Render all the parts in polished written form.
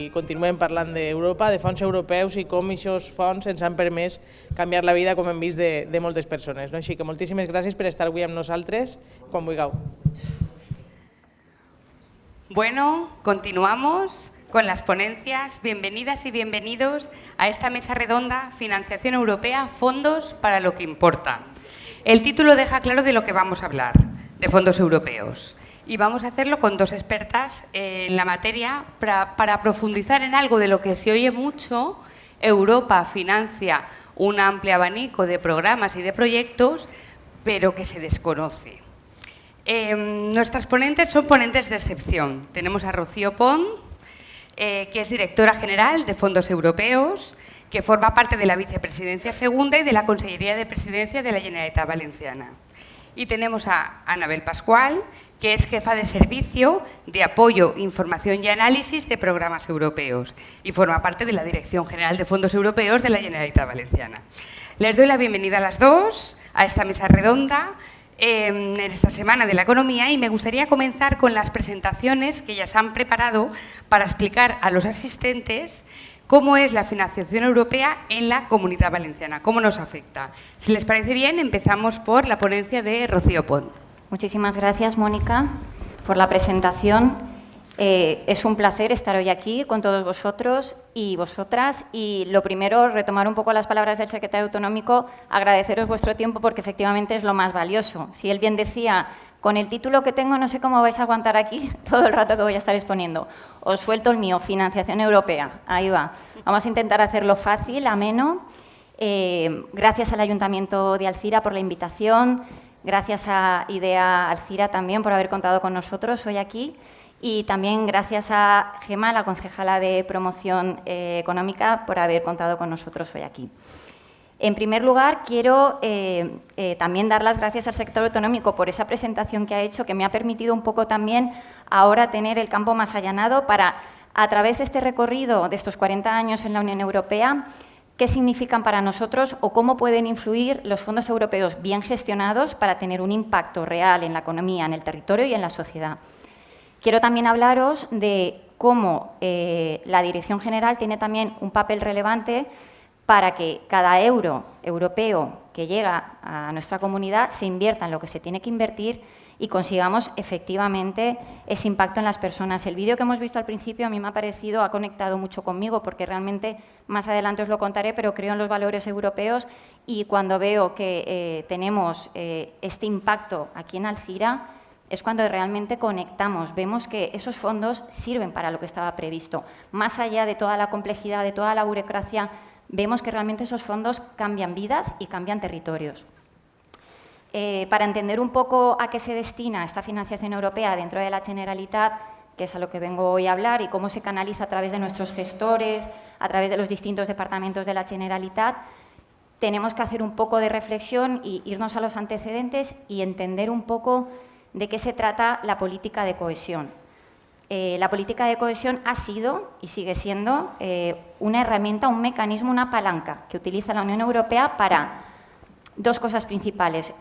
i continuem parlant d'Europa, de fons europeus i com aquests fons ens han permès canviar la vida, com hem vist, de moltes persones. Així que moltíssimes gràcies per estar avui amb nosaltres, quan vulgueu. Bueno, continuamos con las ponencias. Bienvenidas y bienvenidos a esta mesa redonda, Financiación Europea, Fondos para lo que importa. El título deja claro de lo que vamos a hablar, de fondos europeos. Y vamos a hacerlo con dos expertas en la materia para profundizar en algo de lo que se oye mucho. Europa financia un amplio abanico de programas y de proyectos, pero que se desconoce. Nuestras ponentes son ponentes de excepción. Tenemos a Rocío Pont, que es directora general de Fondos Europeos, que forma parte de la Vicepresidencia Segunda y de la Consellería de Presidencia de la Generalitat Valenciana. Y tenemos a Anabel Pascual, que es jefa de Servicio de Apoyo, Información y Análisis de Programas Europeos y forma parte de la Dirección General de Fondos Europeos de la Generalitat Valenciana. Les doy la bienvenida a las dos a esta mesa redonda en esta Semana de la Economía y me gustaría comenzar con las presentaciones que ellas han preparado para explicar a los asistentes cómo es la financiación europea en la Comunidad Valenciana, cómo nos afecta. Si les parece bien, empezamos por la ponencia de Rocío Pont. Muchísimas gracias, Mónica, por la presentación. Es un placer estar hoy aquí con todos vosotros y vosotras. Y lo primero, retomar un poco las palabras del secretario autonómico, agradeceros vuestro tiempo porque efectivamente es lo más valioso. Si él bien decía, con el título que tengo no sé cómo vais a aguantar aquí todo el rato que voy a estar exponiendo. Os suelto el mío, financiación europea. Ahí va. Vamos a intentar hacerlo fácil, ameno. Gracias al Ayuntamiento de Alzira por la invitación. Gracias a IDEA Alzira también por haber contado con nosotros hoy aquí. Y también gracias a Gemma, la concejala de Promoción Económica, por haber contado con nosotros hoy aquí. En primer lugar, quiero también dar las gracias al sector autonómico por esa presentación que ha hecho, que me ha permitido un poco también ahora tener el campo más allanado para, a través de este recorrido de estos 40 años en la Unión Europea, qué significan para nosotros o cómo pueden influir los fondos europeos bien gestionados para tener un impacto real en la economía, en el territorio y en la sociedad. Quiero también hablaros de cómo la Dirección General tiene también un papel relevante para que cada euro europeo que llega a nuestra comunidad se invierta en lo que se tiene que invertir y consigamos efectivamente ese impacto en las personas. El vídeo que hemos visto al principio a mí me ha parecido, ha conectado mucho conmigo porque realmente más adelante os lo contaré, pero creo en los valores europeos y cuando veo que tenemos este impacto aquí en Alzira, es cuando realmente conectamos, vemos que esos fondos sirven para lo que estaba previsto. Más allá de toda la complejidad, de toda la burocracia, vemos que realmente esos fondos cambian vidas y cambian territorios. Para entender un poco a qué se destina esta financiación europea dentro de la Generalitat, que es a lo que vengo hoy a hablar, y cómo se canaliza a través de nuestros gestores, a través de los distintos departamentos de la Generalitat, tenemos que hacer un poco de reflexión y irnos a los antecedentes y entender un poco de qué se trata la política de cohesión. La política de cohesión ha sido y sigue siendo una herramienta, un mecanismo, una palanca que utiliza la Unión Europea para dos cosas principales.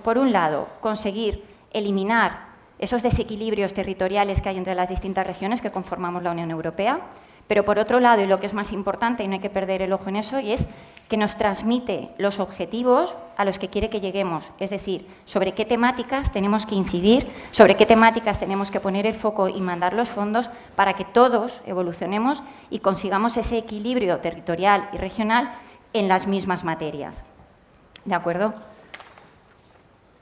Por un lado, conseguir eliminar esos desequilibrios territoriales que hay entre las distintas regiones que conformamos la Unión Europea, pero por otro lado, y lo que es más importante, y no hay que perder el ojo en eso, y es que nos transmite los objetivos a los que quiere que lleguemos, es decir, sobre qué temáticas tenemos que incidir, sobre qué temáticas tenemos que poner el foco y mandar los fondos para que todos evolucionemos y consigamos ese equilibrio territorial y regional en las mismas materias. ¿De acuerdo?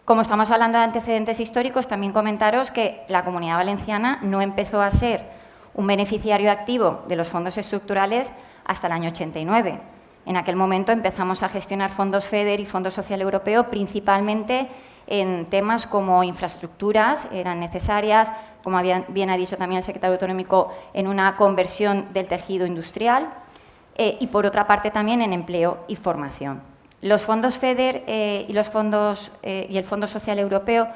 Como estamos hablando de antecedentes históricos, también comentaros que la Comunidad Valenciana no empezó a ser un beneficiario activo de los fondos estructurales hasta el año 89. En aquel momento empezamos a gestionar fondos FEDER y Fondo Social Europeo principalmente en temas como infraestructuras, eran necesarias, como bien ha dicho también el secretario autonómico, en una conversión del tejido industrial y por otra parte también en empleo y formación. Los fondos FEDER y el Fondo Social Europeo,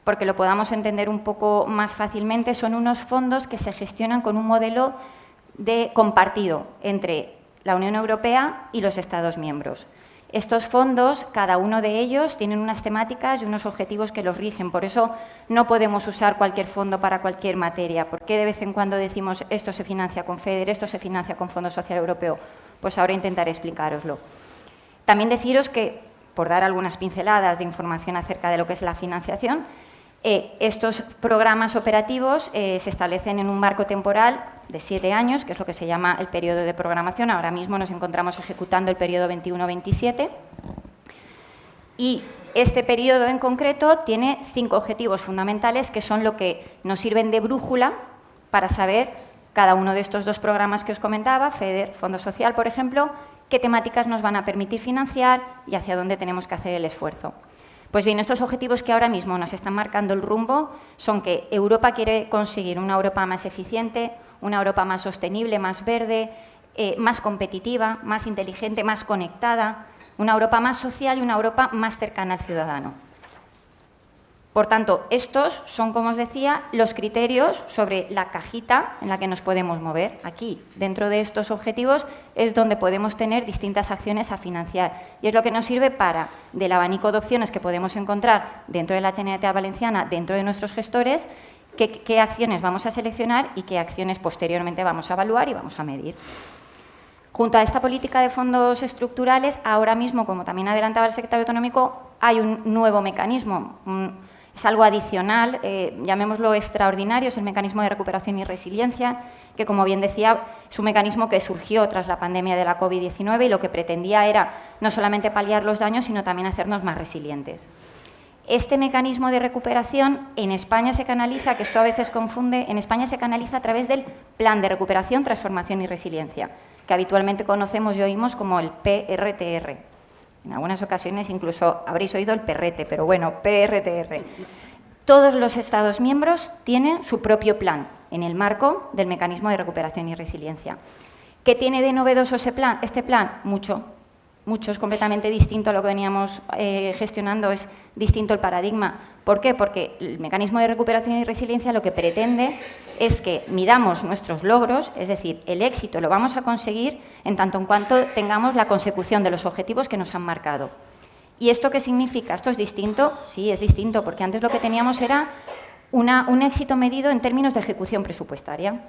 porque lo podamos entender un poco más fácilmente, son unos fondos que se gestionan con un modelo de compartido entre la Unión Europea y los Estados miembros. Estos fondos, cada uno de ellos, tienen unas temáticas y unos objetivos que los rigen. Por eso no podemos usar cualquier fondo para cualquier materia. ¿Por qué de vez en cuando decimos esto se financia con FEDER, esto se financia con Fondo Social Europeo? Pues ahora intentaré explicároslo. También deciros que, por dar algunas pinceladas de información acerca de lo que es la financiación, estos programas operativos se establecen en un marco temporal de 7 años, que es lo que se llama el periodo de programación. Ahora mismo nos encontramos ejecutando el periodo 21-27 y este periodo en concreto tiene 5 objetivos fundamentales que son lo que nos sirven de brújula para saber cada uno de estos 2 programas que os comentaba, FEDER, Fondo Social, por ejemplo, qué temáticas nos van a permitir financiar y hacia dónde tenemos que hacer el esfuerzo. Pues bien, estos objetivos que ahora mismo nos están marcando el rumbo son que Europa quiere conseguir una Europa más eficiente, una Europa más sostenible, más verde, más competitiva, más inteligente, más conectada, una Europa más social y una Europa más cercana al ciudadano. Por tanto, estos son, como os decía, los criterios sobre la cajita en la que nos podemos mover. Aquí, dentro de estos objetivos, es donde podemos tener distintas acciones a financiar. Y es lo que nos sirve para, del abanico de opciones que podemos encontrar dentro de la Generalitat Valenciana, dentro de nuestros gestores, qué acciones vamos a seleccionar y qué acciones posteriormente vamos a evaluar y vamos a medir. Junto a esta política de fondos estructurales, ahora mismo, como también adelantaba el secretario autonómico, hay un nuevo mecanismo. Es algo adicional, llamémoslo extraordinario, es el mecanismo de recuperación y resiliencia, que, como bien decía, es un mecanismo que surgió tras la pandemia de la COVID-19 y lo que pretendía era no solamente paliar los daños, sino también hacernos más resilientes. Este mecanismo de recuperación en España se canaliza, que esto a veces confunde, en España se canaliza a través del Plan de Recuperación, Transformación y Resiliencia, que habitualmente conocemos y oímos como el PRTR. En algunas ocasiones incluso habréis oído el perrete, pero bueno, PRTR. Todos los Estados miembros tienen su propio plan en el marco del mecanismo de recuperación y resiliencia. ¿Qué tiene de novedoso este plan? Mucho, es completamente distinto a lo que veníamos gestionando, es distinto el paradigma. ¿Por qué? Porque el mecanismo de recuperación y resiliencia lo que pretende es que midamos nuestros logros, es decir, el éxito lo vamos a conseguir en tanto en cuanto tengamos la consecución de los objetivos que nos han marcado. ¿Y esto qué significa? ¿Esto es distinto? Sí, es distinto, porque antes lo que teníamos era un éxito medido en términos de ejecución presupuestaria,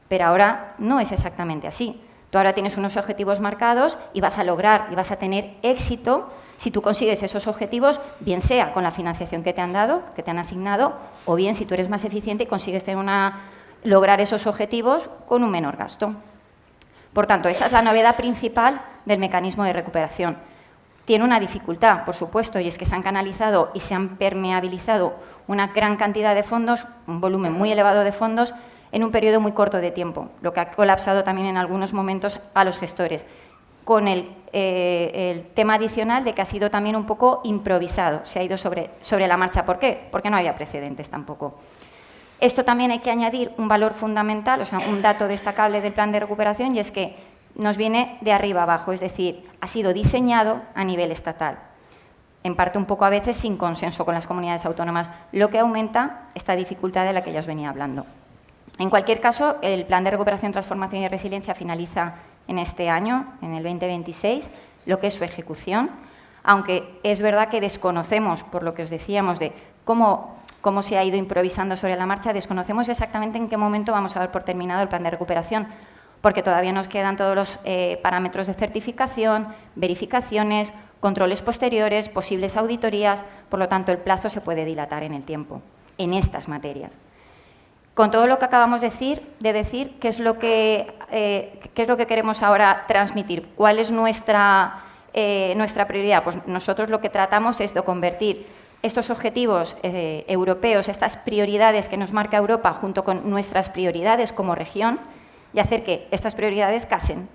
pero ahora no es exactamente así. Tú ahora tienes unos objetivos marcados y vas a lograr y vas a tener éxito si tú consigues esos objetivos, bien sea con la financiación que te han dado, que te han asignado, o bien si tú eres más eficiente y consigues lograr esos objetivos con un menor gasto. Por tanto, esa es la novedad principal del mecanismo de recuperación. Tiene una dificultad, por supuesto, y es que se han canalizado y se han permeabilizado una gran cantidad de fondos, un volumen muy elevado de fondos, en un periodo muy corto de tiempo, lo que ha colapsado también en algunos momentos a los gestores, con el tema adicional de que ha sido también un poco improvisado, se ha ido sobre la marcha. ¿Por qué? Porque no había precedentes tampoco. Esto también hay que añadir un valor fundamental, o sea, un dato destacable del plan de recuperación, y es que nos viene de arriba abajo, es decir, ha sido diseñado a nivel estatal, en parte un poco a veces sin consenso con las comunidades autónomas, lo que aumenta esta dificultad de la que ya os venía hablando. En cualquier caso, el Plan de Recuperación, Transformación y Resiliencia finaliza en este año, en el 2026, lo que es su ejecución, aunque es verdad que desconocemos, por lo que os decíamos, de cómo se ha ido improvisando sobre la marcha, desconocemos exactamente en qué momento vamos a dar por terminado el Plan de Recuperación, porque todavía nos quedan todos los parámetros de certificación, verificaciones, controles posteriores, posibles auditorías, por lo tanto, el plazo se puede dilatar en el tiempo, en estas materias. Con todo lo que acabamos de decir, ¿qué es lo que queremos ahora transmitir? ¿Cuál es nuestra prioridad? Pues nosotros lo que tratamos es de convertir estos objetivos europeos, estas prioridades que nos marca Europa, junto con nuestras prioridades como región, y hacer que estas prioridades casen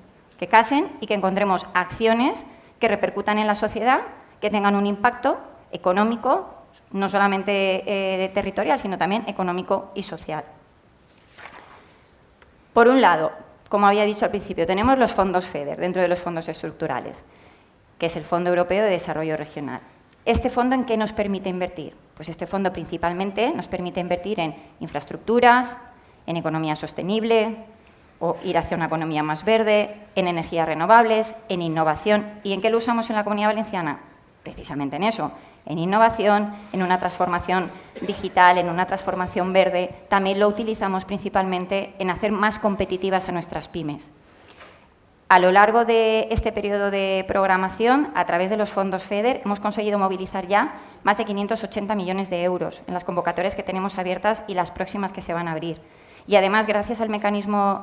y que encontremos acciones que repercutan en la sociedad, que tengan un impacto económico, no solamente territorial, sino también económico y social. Por un lado, como había dicho al principio, tenemos los fondos FEDER dentro de los fondos estructurales, que es el Fondo Europeo de Desarrollo Regional. ¿Este fondo en qué nos permite invertir? Pues este fondo principalmente nos permite invertir en infraestructuras, en economía sostenible, o ir hacia una economía más verde, en energías renovables, en innovación. ¿Y en qué lo usamos en la Comunidad Valenciana? Precisamente en eso, en innovación, en una transformación digital, en una transformación verde. También lo utilizamos principalmente en hacer más competitivas a nuestras pymes. A lo largo de este periodo de programación, a través de los fondos FEDER, hemos conseguido movilizar ya más de 580 millones de euros en las convocatorias que tenemos abiertas y las próximas que se van a abrir. Y además, gracias al mecanismo,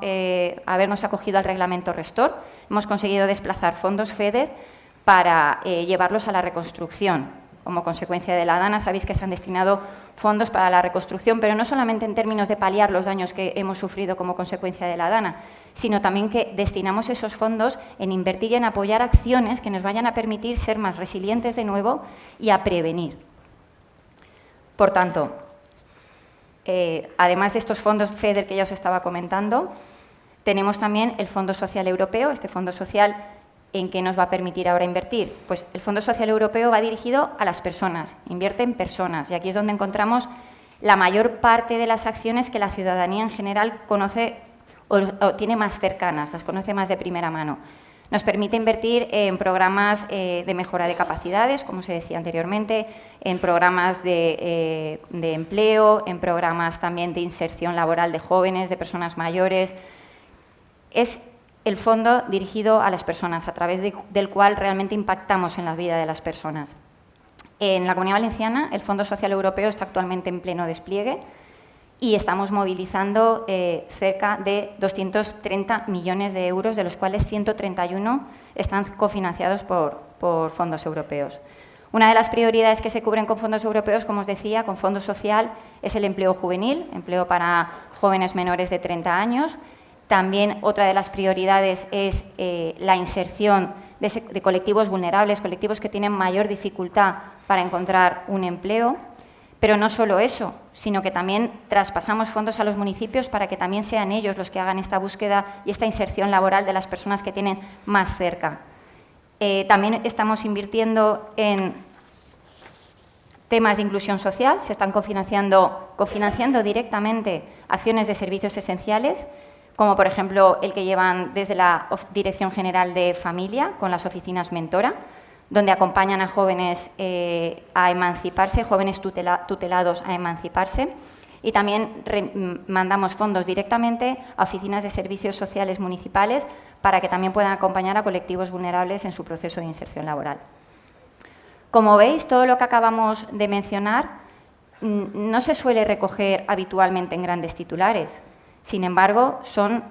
habernos acogido al reglamento Restor, hemos conseguido desplazar fondos FEDER para llevarlos a la reconstrucción. Como consecuencia de la DANA, sabéis que se han destinado fondos para la reconstrucción, pero no solamente en términos de paliar los daños que hemos sufrido como consecuencia de la DANA, sino también que destinamos esos fondos en invertir y en apoyar acciones que nos vayan a permitir ser más resilientes de nuevo y a prevenir. Por tanto, además de estos fondos FEDER que ya os estaba comentando, tenemos también el Fondo Social Europeo. Este Fondo Social, ¿en qué nos va a permitir ahora invertir? Pues el Fondo Social Europeo va dirigido a las personas, invierte en personas, y aquí es donde encontramos la mayor parte de las acciones que la ciudadanía en general conoce o tiene más cercanas, las conoce más de primera mano. Nos permite invertir en programas de mejora de capacidades, como se decía anteriormente, en programas de empleo, en programas también de inserción laboral de jóvenes, de personas mayores. Es el fondo dirigido a las personas, a través del cual realmente impactamos en la vida de las personas. En la Comunidad Valenciana, el Fondo Social Europeo está actualmente en pleno despliegue y estamos movilizando cerca de 230 millones de euros, de los cuales 131 están cofinanciados por fondos europeos. Una de las prioridades que se cubren con fondos europeos, como os decía, con Fondo Social, es el empleo juvenil, empleo para jóvenes menores de 30 años. También otra de las prioridades es la inserción de colectivos vulnerables, colectivos que tienen mayor dificultad para encontrar un empleo. Pero no solo eso, sino que también traspasamos fondos a los municipios para que también sean ellos los que hagan esta búsqueda y esta inserción laboral de las personas que tienen más cerca. También estamos invirtiendo en temas de inclusión social, se están cofinanciando directamente acciones de servicios esenciales, como por ejemplo el que llevan desde la Dirección General de Familia con las oficinas Mentora, donde acompañan a jóvenes a emanciparse, jóvenes tutelados a emanciparse, y también mandamos fondos directamente a oficinas de servicios sociales municipales para que también puedan acompañar a colectivos vulnerables en su proceso de inserción laboral. Como veis, todo lo que acabamos de mencionar no se suele recoger habitualmente en grandes titulares. Sin embargo, son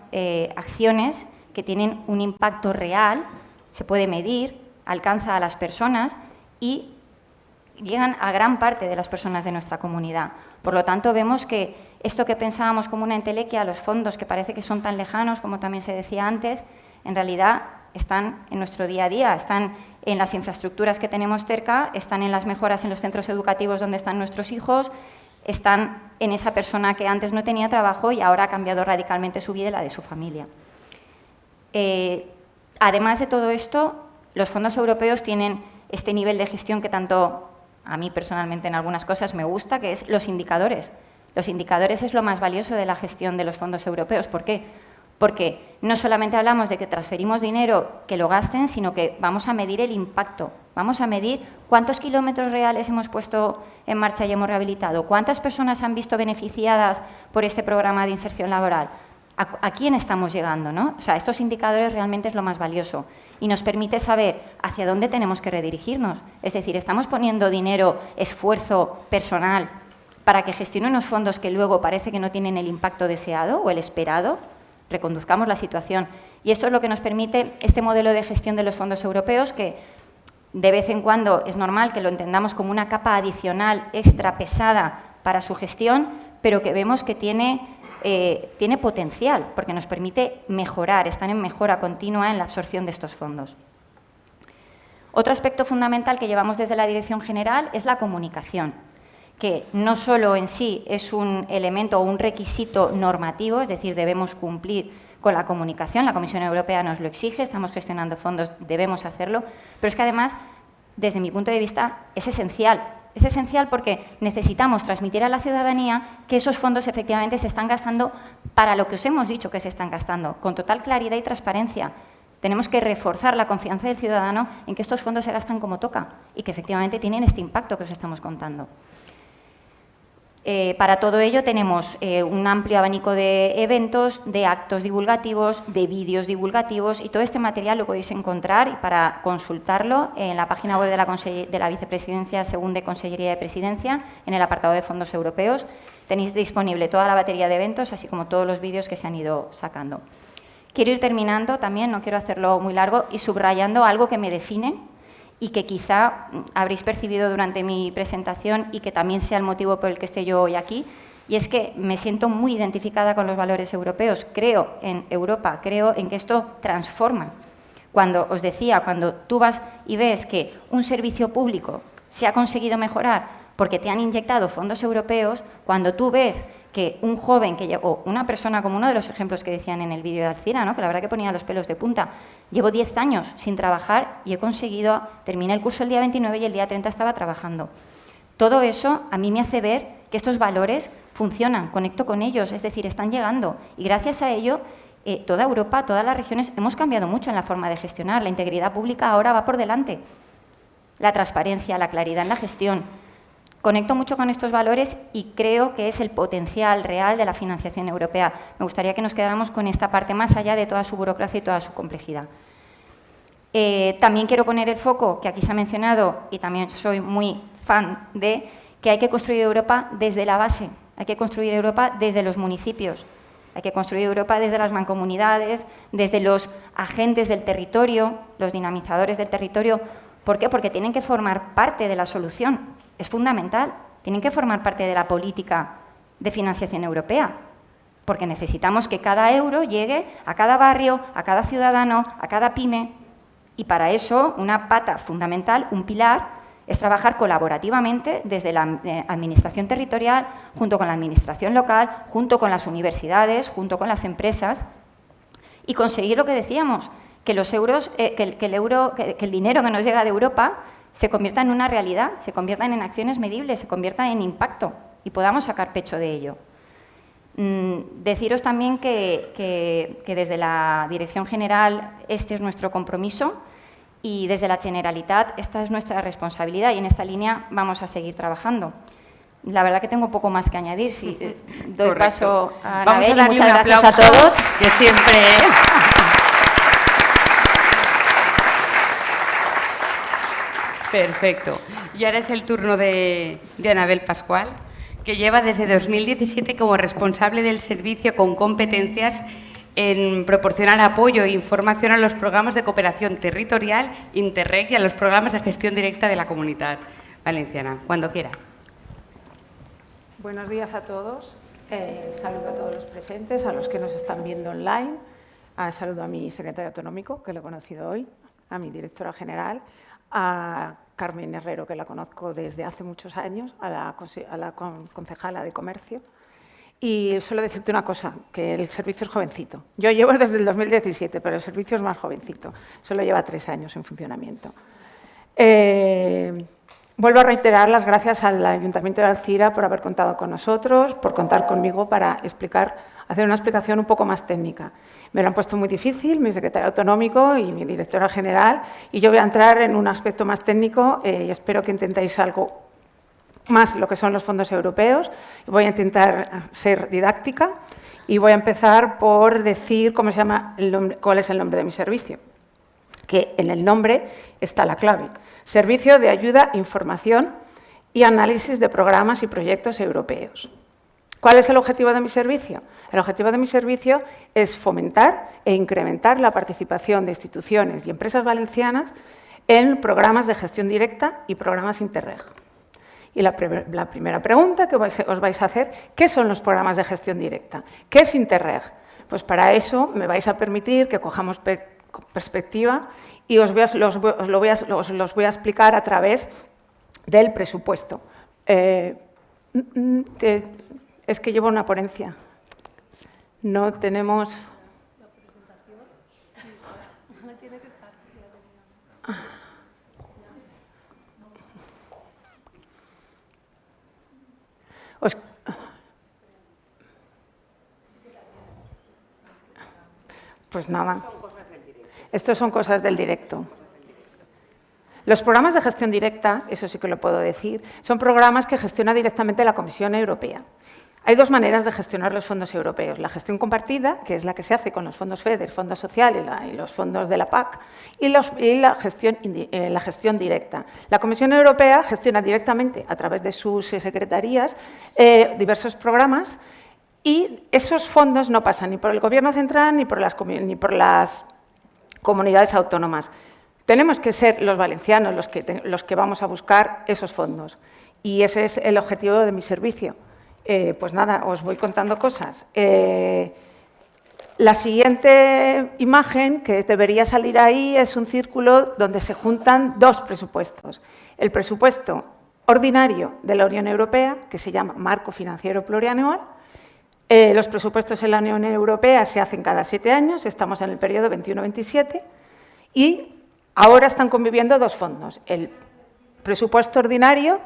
acciones que tienen un impacto real, se puede medir, alcanza a las personas y llegan a gran parte de las personas de nuestra comunidad. Por lo tanto, vemos que esto que pensábamos como una entelequia, los fondos que parece que son tan lejanos, como también se decía antes, en realidad están en nuestro día a día, están en las infraestructuras que tenemos cerca, están en las mejoras en los centros educativos donde están nuestros hijos, están en esa persona que antes no tenía trabajo y ahora ha cambiado radicalmente su vida y la de su familia. Además de todo esto, los fondos europeos tienen este nivel de gestión que tanto a mí personalmente en algunas cosas me gusta, que es los indicadores. Los indicadores es lo más valioso de la gestión de los fondos europeos. ¿Por qué? Porque no solamente hablamos de que transferimos dinero que lo gasten, sino que vamos a medir el impacto. Vamos a medir cuántos kilómetros reales hemos puesto en marcha y hemos rehabilitado, cuántas personas han visto beneficiadas por este programa de inserción laboral. ¿A quién estamos llegando, ¿no? O sea, estos indicadores realmente es lo más valioso y nos permite saber hacia dónde tenemos que redirigirnos. Es decir, estamos poniendo dinero, esfuerzo personal para que gestione unos fondos que luego parece que no tienen el impacto deseado o el esperado. Reconduzcamos la situación. Y esto es lo que nos permite este modelo de gestión de los fondos europeos, que de vez en cuando es normal que lo entendamos como una capa adicional, extra pesada para su gestión, pero que vemos que tiene potencial, porque nos permite mejorar, están en mejora continua en la absorción de estos fondos. Otro aspecto fundamental que llevamos desde la Dirección General es la comunicación, que no solo en sí es un elemento o un requisito normativo, es decir, debemos cumplir con la comunicación, la Comisión Europea nos lo exige, estamos gestionando fondos, debemos hacerlo, pero es que además, desde mi punto de vista, es esencial Es esencial porque necesitamos transmitir a la ciudadanía que esos fondos efectivamente se están gastando para lo que os hemos dicho que se están gastando, con total claridad y transparencia. Tenemos que reforzar la confianza del ciudadano en que estos fondos se gastan como toca y que efectivamente tienen este impacto que os estamos contando. Para todo ello tenemos un amplio abanico de eventos, de actos divulgativos, de vídeos divulgativos y todo este material lo podéis encontrar y para consultarlo en la página web de la Vicepresidencia Segunda Consellería de Presidencia, en el apartado de fondos europeos. Tenéis disponible toda la batería de eventos, así como todos los vídeos que se han ido sacando. Quiero ir terminando también, no quiero hacerlo muy largo, y subrayando algo que me define y que quizá habréis percibido durante mi presentación y que también sea el motivo por el que esté yo hoy aquí, y es que me siento muy identificada con los valores europeos. Creo en Europa, creo en que esto transforma. Cuando os decía, cuando tú vas y ves que un servicio público se ha conseguido mejorar porque te han inyectado fondos europeos, cuando tú ves que un joven o una persona, como uno de los ejemplos que decían en el vídeo de Alcira, ¿no?, que la verdad que ponía los pelos de punta, llevo 10 años sin trabajar y he conseguido, terminé el curso el día 29 y el día 30 estaba trabajando. Todo eso a mí me hace ver que estos valores funcionan, conecto con ellos, es decir, están llegando. Y gracias a ello, toda Europa, todas las regiones, hemos cambiado mucho en la forma de gestionar. La integridad pública ahora va por delante. La transparencia, la claridad en la gestión. Conecto mucho con estos valores y creo que es el potencial real de la financiación europea. Me gustaría que nos quedáramos con esta parte más allá de toda su burocracia y toda su complejidad. También quiero poner el foco, que aquí se ha mencionado, y también soy muy fan de, que hay que construir Europa desde la base, hay que construir Europa desde los municipios, hay que construir Europa desde las mancomunidades, desde los agentes del territorio, los dinamizadores del territorio. ¿Por qué? Porque tienen que formar parte de la solución. Es fundamental. Tienen que formar parte de la política de financiación europea, porque necesitamos que cada euro llegue a cada barrio, a cada ciudadano, a cada pyme. Y para eso, una pata fundamental, un pilar, es trabajar colaborativamente desde la administración territorial, junto con la administración local, junto con las universidades, junto con las empresas, y conseguir lo que decíamos, que los euros, que el dinero que nos llega de Europa se convierta en una realidad, se conviertan en acciones medibles, se conviertan en impacto y podamos sacar pecho de ello. Deciros también que desde la Dirección General este es nuestro compromiso y desde la Generalitat esta es nuestra responsabilidad y en esta línea vamos a seguir trabajando. La verdad que tengo poco más que añadir. Si doy paso a Anabel, y muchas gracias a todos. Que siempre... Perfecto. Y ahora es el turno de Anabel Pascual, que lleva desde 2017 como responsable del servicio con competencias en proporcionar apoyo e información a los programas de cooperación territorial, Interreg y a los programas de gestión directa de la Comunitat Valenciana. Cuando quiera. Buenos días a todos. Saludo a todos los presentes, a los que nos están viendo online. Saludo a mi secretario autonómico, que lo he conocido hoy, a mi directora general, a Carmen Herrero, que la conozco desde hace muchos años, a la concejala de Comercio. Y solo decirte una cosa, que el servicio es jovencito. Yo llevo desde el 2017, pero el servicio es más jovencito. Solo lleva 3 años en funcionamiento. Vuelvo a reiterar las gracias al Ayuntamiento de Alcira por haber contado con nosotros, por contar conmigo para hacer una explicación un poco más técnica. Me lo han puesto muy difícil, mi secretario autonómico y mi directora general, y yo voy a entrar en un aspecto más técnico y espero que intentéis algo más lo que son los fondos europeos. Voy a intentar ser didáctica y voy a empezar por decir cómo se llama cuál es el nombre de mi servicio, que en el nombre está la clave. Servicio de Ayuda, Información y Análisis de Programas y Proyectos Europeos. ¿Cuál es el objetivo de mi servicio? El objetivo de mi servicio es fomentar e incrementar la participación de instituciones y empresas valencianas en programas de gestión directa y programas Interreg. Y la primera pregunta que os vais a hacer, ¿qué son los programas de gestión directa? ¿Qué es Interreg? Pues para eso me vais a permitir que cojamos perspectiva y os los voy a explicar a través del presupuesto. Es que llevo una ponencia. No tenemos... Pues nada. Estos son cosas del directo. Los programas de gestión directa, eso sí que lo puedo decir, son programas que gestiona directamente la Comisión Europea. Hay dos maneras de gestionar los fondos europeos. La gestión compartida, que es la que se hace con los fondos FEDER, fondos sociales y los fondos de la PAC, y la gestión directa. La Comisión Europea gestiona directamente, a través de sus secretarías, diversos programas, y esos fondos no pasan ni por el Gobierno central ni por las comunidades autónomas. Tenemos que ser los valencianos los que vamos a buscar esos fondos. Y ese es el objetivo de mi servicio. Pues nada, os voy contando cosas. La siguiente imagen que debería salir ahí es un círculo donde se juntan dos presupuestos. El presupuesto ordinario de la Unión Europea, que se llama Marco Financiero Plurianual. Los presupuestos en la Unión Europea se hacen cada 7 años, estamos en el periodo 21-27, y ahora están conviviendo dos fondos, el presupuesto ordinario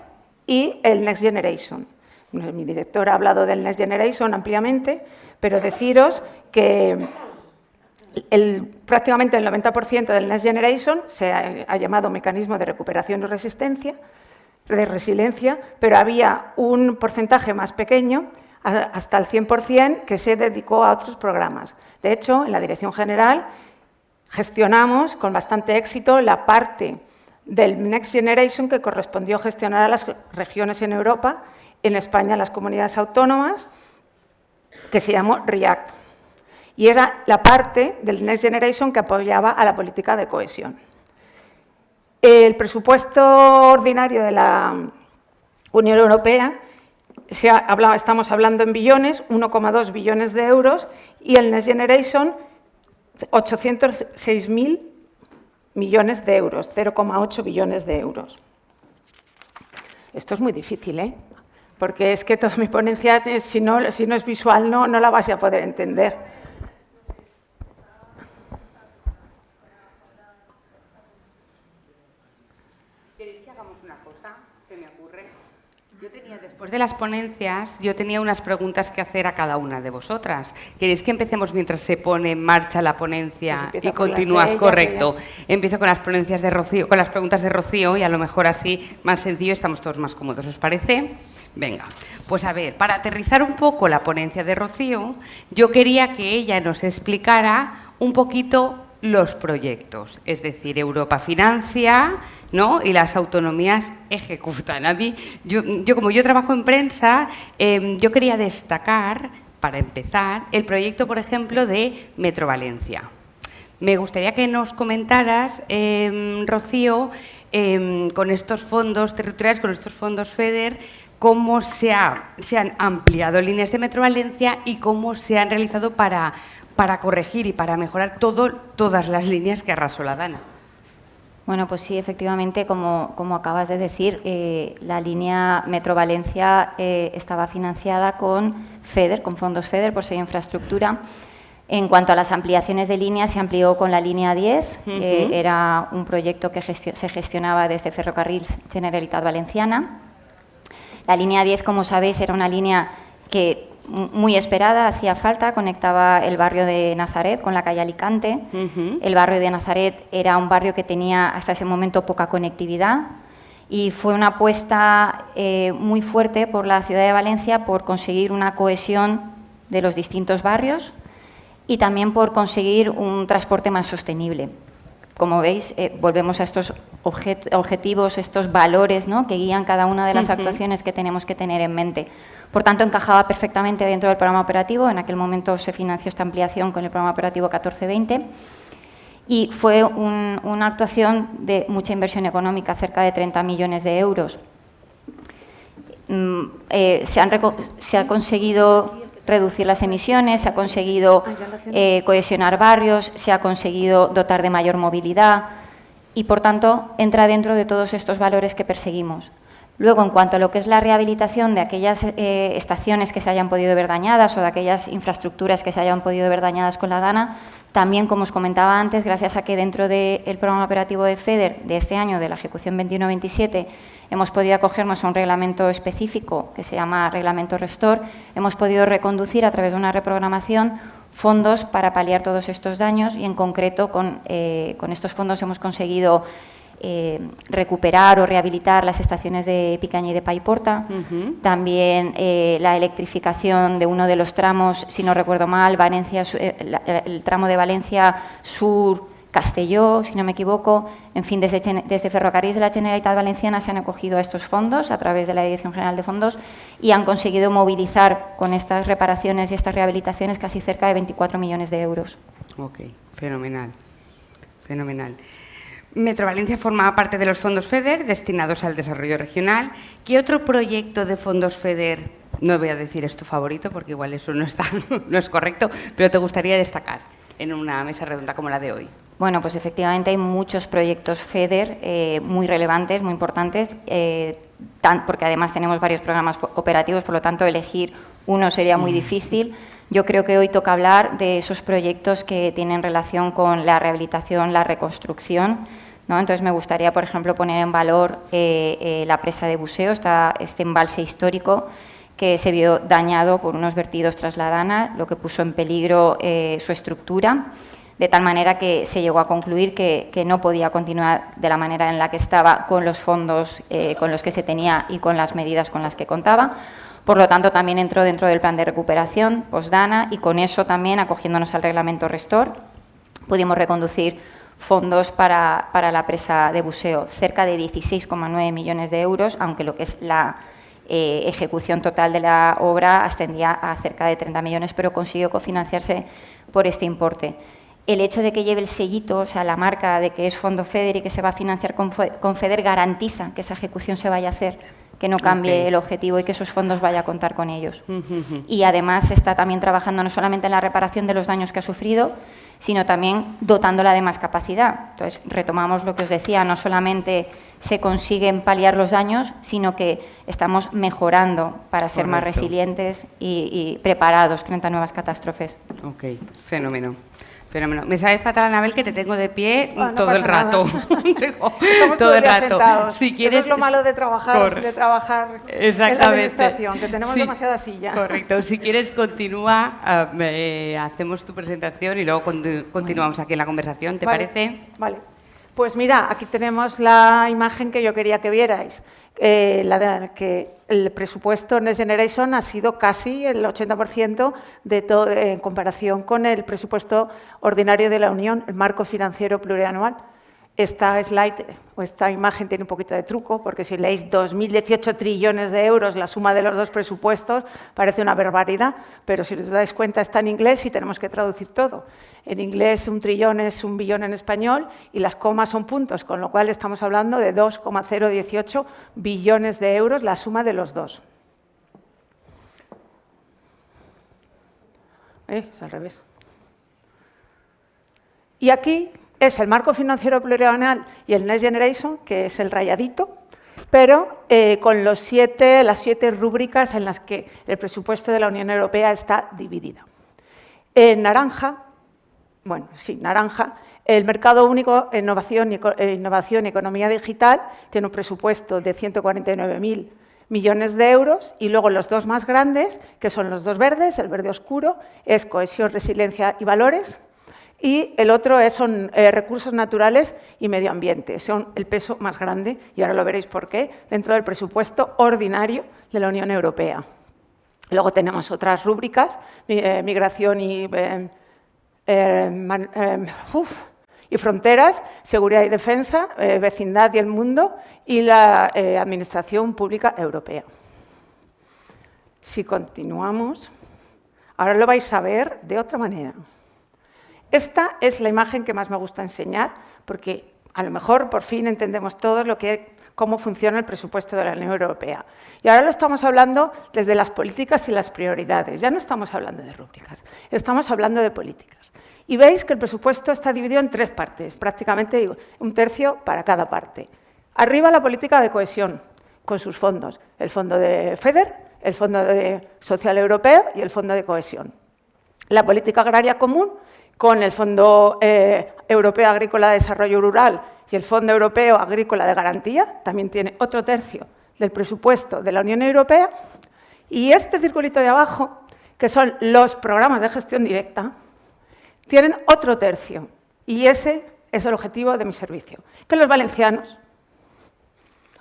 y el Next Generation. Mi director ha hablado del Next Generation ampliamente, pero deciros que prácticamente el 90% del Next Generation se ha llamado mecanismo de recuperación y de resiliencia, pero había un porcentaje más pequeño, hasta el 100%, que se dedicó a otros programas. De hecho, en la Dirección General gestionamos con bastante éxito la parte del Next Generation que correspondió gestionar a las regiones en Europa, en España a las comunidades autónomas, que se llamó REACT. Y era la parte del Next Generation que apoyaba a la política de cohesión. El presupuesto ordinario de la Unión Europea, estamos hablando en billones, 1,2 billones de euros, y el Next Generation, 806.000 millones de euros, 0,8 billones de euros. Esto es muy difícil, ¿eh? Porque es que toda mi ponencia, si no es visual, no la vais a poder entender. ¿Queréis que hagamos una cosa? Se me ocurre. Después de las ponencias, yo tenía unas preguntas que hacer a cada una de vosotras. ¿Queréis que empecemos mientras se pone en marcha la ponencia y continúas? Correcto. Empiezo con las ponencias de Rocío, con las preguntas de Rocío, y a lo mejor así más sencillo, estamos todos más cómodos. ¿Os parece? Venga, pues a ver, para aterrizar un poco la ponencia de Rocío, yo quería que ella nos explicara un poquito los proyectos, es decir, Europa financia, ¿no? Y las autonomías ejecutan. A mí, yo como yo trabajo en prensa, yo quería destacar, para empezar, el proyecto, por ejemplo, de Metro Valencia. Me gustaría que nos comentaras, Rocío, con estos fondos territoriales, con estos fondos FEDER, cómo se han ampliado líneas de Metro Valencia y cómo se han realizado para corregir y para mejorar todas las líneas que arrasó la Dana. Bueno, pues sí, efectivamente, como acabas de decir, la línea Metro Valencia estaba financiada con FEDER, con fondos FEDER, por ser infraestructura. En cuanto a las ampliaciones de líneas, se amplió con la línea 10, era un proyecto que se gestionaba desde Ferrocarrils Generalitat Valenciana. La línea 10, como sabéis, era una línea que muy esperada, hacía falta, conectaba el barrio de Nazaret con la calle Alicante. El barrio de Nazaret era un barrio que tenía hasta ese momento poca conectividad y fue una apuesta muy fuerte por la ciudad de Valencia por conseguir una cohesión de los distintos barrios y también por conseguir un transporte más sostenible. Como veis, volvemos a estos objetivos, estos valores, ¿no?, que guían cada una de las actuaciones que tenemos que tener en mente. Por tanto, encajaba perfectamente dentro del programa operativo. En aquel momento se financió esta ampliación con el programa operativo 14-20 y fue una actuación de mucha inversión económica, cerca de 30 millones de euros. Se ha conseguido reducir las emisiones, se ha conseguido cohesionar barrios, se ha conseguido dotar de mayor movilidad y, por tanto, entra dentro de todos estos valores que perseguimos. Luego, en cuanto a lo que es la rehabilitación de aquellas estaciones que se hayan podido ver dañadas o de aquellas infraestructuras que se hayan podido ver dañadas con la Dana, también, como os comentaba antes, gracias a que dentro del programa operativo de FEDER de este año, de la ejecución 21-27, hemos podido acogernos a un reglamento específico que se llama Reglamento Restor, hemos podido reconducir a través de una reprogramación fondos para paliar todos estos daños y, en concreto, con estos fondos hemos conseguido recuperar o rehabilitar las estaciones de Picaña y de Paiporta. También la electrificación de uno de los tramos, si no recuerdo mal, el tramo de Valencia Sur, Castelló, si no me equivoco. En fin, desde Ferrocarriles de la Generalitat Valenciana se han acogido a estos fondos a través de la Dirección General de Fondos y han conseguido movilizar con estas reparaciones y estas rehabilitaciones casi cerca de 24 millones de euros. Ok, fenomenal, fenomenal. Metro Valencia forma parte de los fondos FEDER destinados al desarrollo regional. ¿Qué otro proyecto de fondos FEDER, no voy a decir es tu favorito porque igual eso no es correcto, pero te gustaría destacar en una mesa redonda como la de hoy? Bueno, pues efectivamente hay muchos proyectos FEDER muy relevantes, muy importantes, porque además tenemos varios programas operativos, por lo tanto elegir uno sería muy difícil. Yo creo que hoy toca hablar de esos proyectos que tienen relación con la rehabilitación, la reconstrucción, ¿no? Entonces me gustaría, por ejemplo, poner en valor la presa de Buceo, este embalse histórico que se vio dañado por unos vertidos tras la Dana, lo que puso en peligro su estructura, de tal manera que se llegó a concluir que no podía continuar de la manera en la que estaba con los fondos con los que se tenía y con las medidas con las que contaba. Por lo tanto, también entró dentro del plan de recuperación post-Dana y con eso también, acogiéndonos al reglamento Restore, pudimos reconducir fondos para la presa de Buceo, cerca de 16,9 millones de euros, aunque lo que es la ejecución total de la obra ascendía a cerca de 30 millones, pero consiguió cofinanciarse por este importe. El hecho de que lleve el sellito, o sea, la marca de que es fondo FEDER y que se va a financiar con FEDER, garantiza que esa ejecución se vaya a hacer, que no cambie el objetivo y que esos fondos vaya a contar con ellos. Y además se está también trabajando no solamente en la reparación de los daños que ha sufrido, sino también dotándola de más capacidad. Entonces, retomamos lo que os decía, no solamente se consiguen paliar los daños, sino que estamos mejorando para ser más resilientes y preparados frente a nuevas catástrofes. Ok, fenómeno. Fenómeno. Me sabe fatal, Anabel, que te tengo de pie no todo el rato. Estamos todo el rato. Sentados. Si quieres, eso es lo malo de trabajar en la administración, que tenemos demasiada silla. Correcto. Si quieres, continúa, hacemos tu presentación y luego continuamos aquí en la conversación. ¿Te parece? Vale. Pues mira, aquí tenemos la imagen que yo quería que vierais. La de que el presupuesto Next Generation ha sido casi el 80% de todo, en comparación con el presupuesto ordinario de la Unión, el marco financiero plurianual. Esta slide o esta imagen tiene un poquito de truco, porque si leéis 2.018 trillones de euros, la suma de los dos presupuestos, parece una barbaridad, pero si os dais cuenta está en inglés y tenemos que traducir todo. En inglés 1 trillón es 1 billón en español y las comas son puntos, con lo cual estamos hablando de 2,018 billones de euros, la suma de los dos. Es al revés. Y aquí es el marco financiero plurianual y el Next Generation, que es el rayadito, pero con las 7 rúbricas en las que el presupuesto de la Unión Europea está dividido. En naranja, naranja, el mercado único, innovación y economía digital, tiene un presupuesto de 149.000 millones de euros y luego los dos más grandes, que son los dos verdes, el verde oscuro, es cohesión, resiliencia y valores, y el otro son recursos naturales y medio ambiente. Son el peso más grande, y ahora lo veréis por qué, dentro del presupuesto ordinario de la Unión Europea. Luego tenemos otras rúbricas, migración y fronteras, seguridad y defensa, vecindad y el mundo, y la administración pública europea. Si continuamos, ahora lo vais a ver de otra manera. Esta es la imagen que más me gusta enseñar, porque a lo mejor por fin entendemos todos cómo funciona el presupuesto de la Unión Europea. Y ahora lo estamos hablando desde las políticas y las prioridades. Ya no estamos hablando de rúbricas, estamos hablando de políticas. Y veis que el presupuesto está dividido en 3 partes, prácticamente 1/3 para cada parte. Arriba la política de cohesión, con sus fondos, el fondo de FEDER, el fondo social europeo y el fondo de cohesión. La política agraria común, con el Fondo Europeo Agrícola de Desarrollo Rural y el Fondo Europeo Agrícola de Garantía, también tiene otro tercio del presupuesto de la Unión Europea. Y este circulito de abajo, que son los programas de gestión directa, tienen otro tercio. Y ese es el objetivo de mi servicio, que los valencianos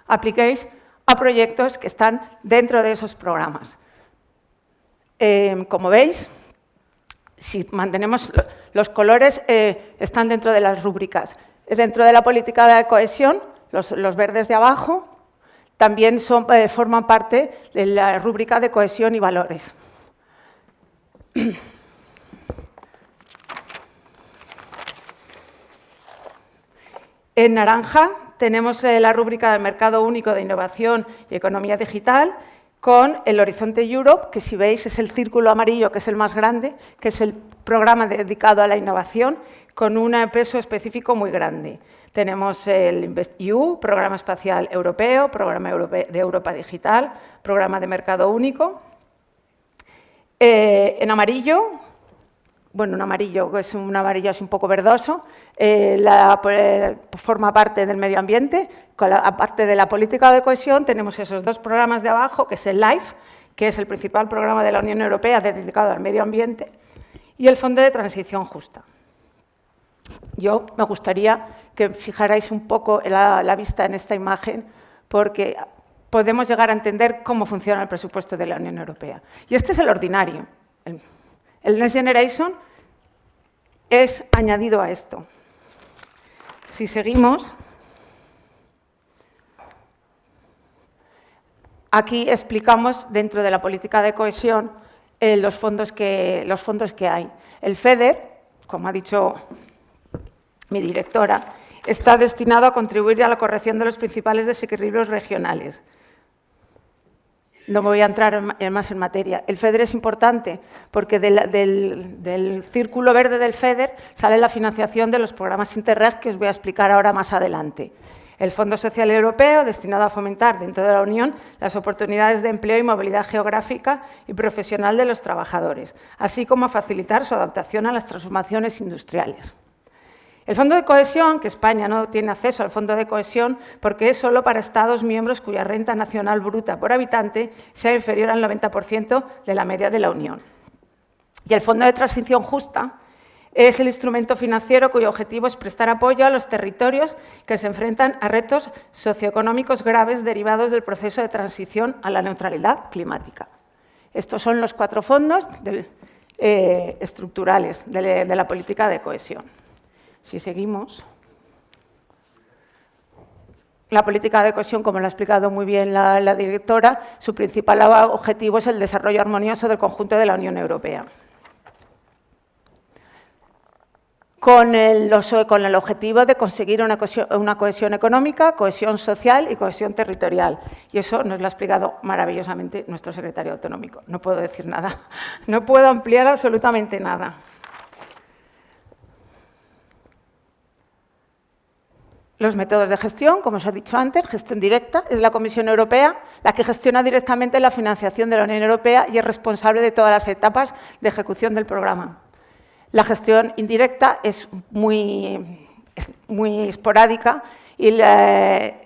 apliquéis a proyectos que están dentro de esos programas. Como veis, si mantenemos los colores, están dentro de las rúbricas. Dentro de la política de cohesión, los verdes de abajo también forman parte de la rúbrica de cohesión y valores. En naranja tenemos la rúbrica del Mercado Único de Innovación y Economía Digital con el Horizonte Europe, que si veis es el círculo amarillo, que es el más grande, que es el programa dedicado a la innovación, con un peso específico muy grande. Tenemos el InvestEU, Programa Espacial Europeo, Programa de Europa Digital, Programa de Mercado Único. En amarillo, bueno, un amarillo es un poco verdoso, forma parte del medio ambiente. Aparte de la política de cohesión, tenemos esos dos programas de abajo, que es el LIFE, que es el principal programa de la Unión Europea dedicado al medio ambiente, y el Fondo de Transición Justa. Yo me gustaría que fijarais un poco la vista en esta imagen, porque podemos llegar a entender cómo funciona el presupuesto de la Unión Europea. Y este es el ordinario. El Next Generation es añadido a esto. Si seguimos, aquí explicamos dentro de la política de cohesión los fondos que hay. El FEDER, como ha dicho mi directora, está destinado a contribuir a la corrección de los principales desequilibrios regionales. No voy a entrar más en materia. El FEDER es importante porque del círculo verde del FEDER sale la financiación de los programas Interreg, que os voy a explicar ahora más adelante. El Fondo Social Europeo, destinado a fomentar dentro de la Unión las oportunidades de empleo y movilidad geográfica y profesional de los trabajadores, así como a facilitar su adaptación a las transformaciones industriales. El Fondo de Cohesión, que España no tiene acceso al Fondo de Cohesión porque es solo para Estados miembros cuya renta nacional bruta por habitante sea inferior al 90% de la media de la Unión. Y el Fondo de Transición Justa es el instrumento financiero cuyo objetivo es prestar apoyo a los territorios que se enfrentan a retos socioeconómicos graves derivados del proceso de transición a la neutralidad climática. Estos son los 4 fondos estructurales de la política de cohesión. Si seguimos, la política de cohesión, como lo ha explicado muy bien la directora, su principal objetivo es el desarrollo armonioso del conjunto de la Unión Europea. Con el objetivo de conseguir una cohesión económica, cohesión social y cohesión territorial. Y eso nos lo ha explicado maravillosamente nuestro secretario autonómico. No puedo decir nada, no puedo ampliar absolutamente nada. Los métodos de gestión, como os he dicho antes, gestión directa, es la Comisión Europea la que gestiona directamente la financiación de la Unión Europea y es responsable de todas las etapas de ejecución del programa. La gestión indirecta es muy esporádica y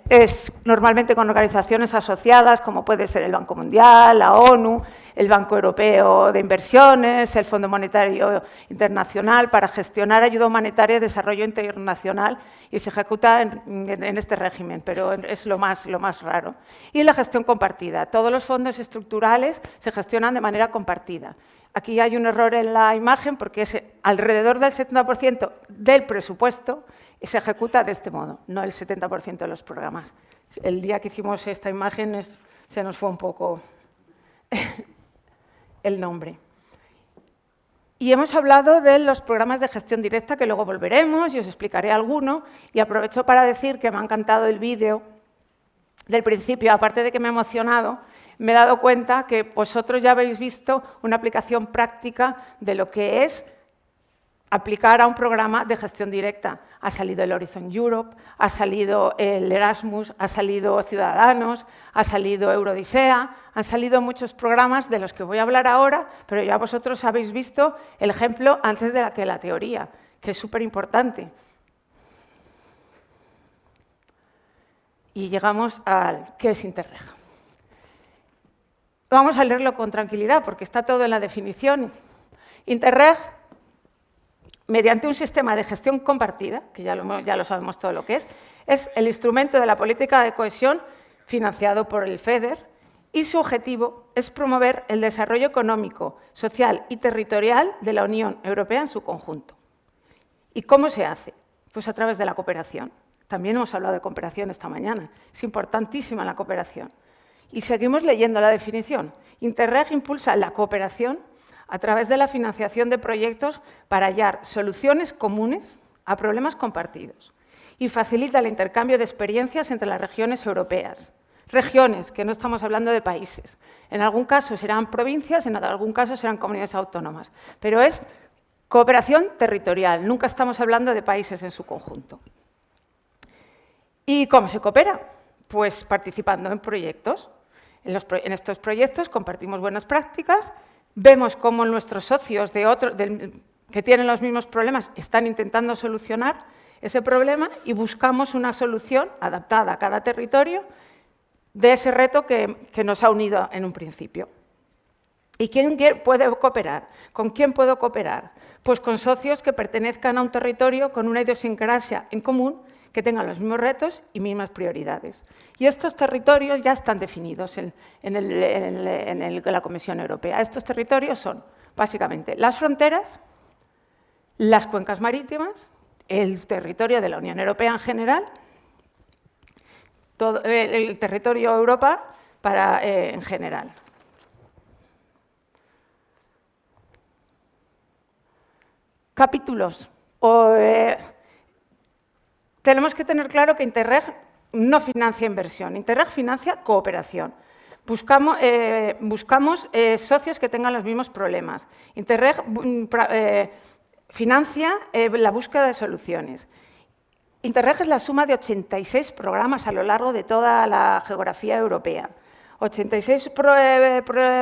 es normalmente con organizaciones asociadas, como puede ser el Banco Mundial, la ONU, el Banco Europeo de Inversiones, el Fondo Monetario Internacional, para gestionar ayuda humanitaria y desarrollo internacional, y se ejecuta en este régimen, pero es lo más raro. Y la gestión compartida. Todos los fondos estructurales se gestionan de manera compartida. Aquí hay un error en la imagen porque es alrededor del 70% del presupuesto se ejecuta de este modo, no el 70% de los programas. El día que hicimos esta imagen se nos fue un poco el nombre. Y hemos hablado de los programas de gestión directa, que luego volveremos y os explicaré alguno. Y aprovecho para decir que me ha encantado el vídeo del principio, aparte de que me ha emocionado, me he dado cuenta que vosotros ya habéis visto una aplicación práctica de lo que es aplicar a un programa de gestión directa. Ha salido el Horizon Europe, ha salido el Erasmus, ha salido Ciudadanos, ha salido Eurodisea, han salido muchos programas de los que voy a hablar ahora, pero ya vosotros habéis visto el ejemplo antes de la teoría, que es súper importante. Y llegamos al ¿qué es Interreg? vamos a leerlo con tranquilidad porque está todo en la definición. Interreg, mediante un sistema de gestión compartida, que ya lo sabemos todo lo que es el instrumento de la política de cohesión financiado por el FEDER y su objetivo es promover el desarrollo económico, social y territorial de la Unión Europea en su conjunto. ¿Y cómo se hace? Pues a través de la cooperación. También hemos hablado de cooperación esta mañana. Es importantísima la cooperación. Y seguimos leyendo la definición. Interreg impulsa la cooperación a través de la financiación de proyectos para hallar soluciones comunes a problemas compartidos y facilita el intercambio de experiencias entre las regiones europeas. Regiones, que no estamos hablando de países. En algún caso serán provincias, en algún caso serán comunidades autónomas. Pero es cooperación territorial, nunca estamos hablando de países en su conjunto. ¿Y cómo se coopera? Pues participando en proyectos. En estos proyectos compartimos buenas prácticas, vemos cómo nuestros socios que tienen los mismos problemas están intentando solucionar ese problema y buscamos una solución adaptada a cada territorio de ese reto que nos ha unido en un principio. ¿Y quién puede cooperar? ¿Con quién puedo cooperar? Pues con socios que pertenezcan a un territorio con una idiosincrasia en común, que tengan los mismos retos y mismas prioridades. Y estos territorios ya están definidos en la Comisión Europea. Estos territorios son, básicamente, las fronteras, las cuencas marítimas, el territorio de la Unión Europea en general, todo el territorio Europa en general. Capítulos. Tenemos que tener claro que Interreg no financia inversión, Interreg financia cooperación. Buscamos socios que tengan los mismos problemas. Interreg financia la búsqueda de soluciones. Interreg es la suma de 86 programas a lo largo de toda la geografía europea. 86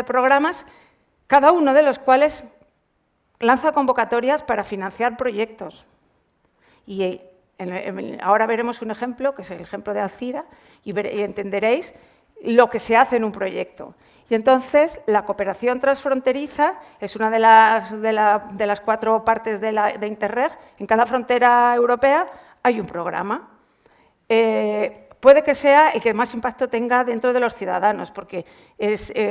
programas, cada uno de los cuales lanza convocatorias para financiar proyectos. Y ahora veremos un ejemplo, que es el ejemplo de Alcira, y entenderéis lo que se hace en un proyecto. Y entonces, la cooperación transfronteriza es una de las 4 partes de Interreg. En cada frontera europea hay un programa. Puede que sea el que más impacto tenga dentro de los ciudadanos, porque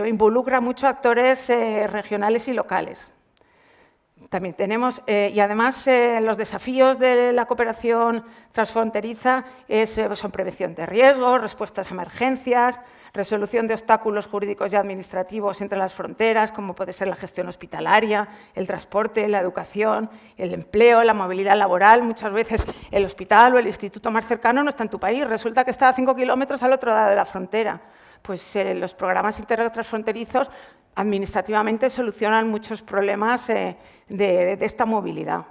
involucra mucho actores regionales y locales. También tenemos, y además los desafíos de la cooperación transfronteriza son prevención de riesgos, respuestas a emergencias, resolución de obstáculos jurídicos y administrativos entre las fronteras, como puede ser la gestión hospitalaria, el transporte, la educación, el empleo, la movilidad laboral. Muchas veces el hospital o el instituto más cercano no está en tu país, resulta que está a 5 kilómetros al otro lado de la frontera. Pues los programas Interreg transfronterizos administrativamente solucionan muchos problemas de esta movilidad.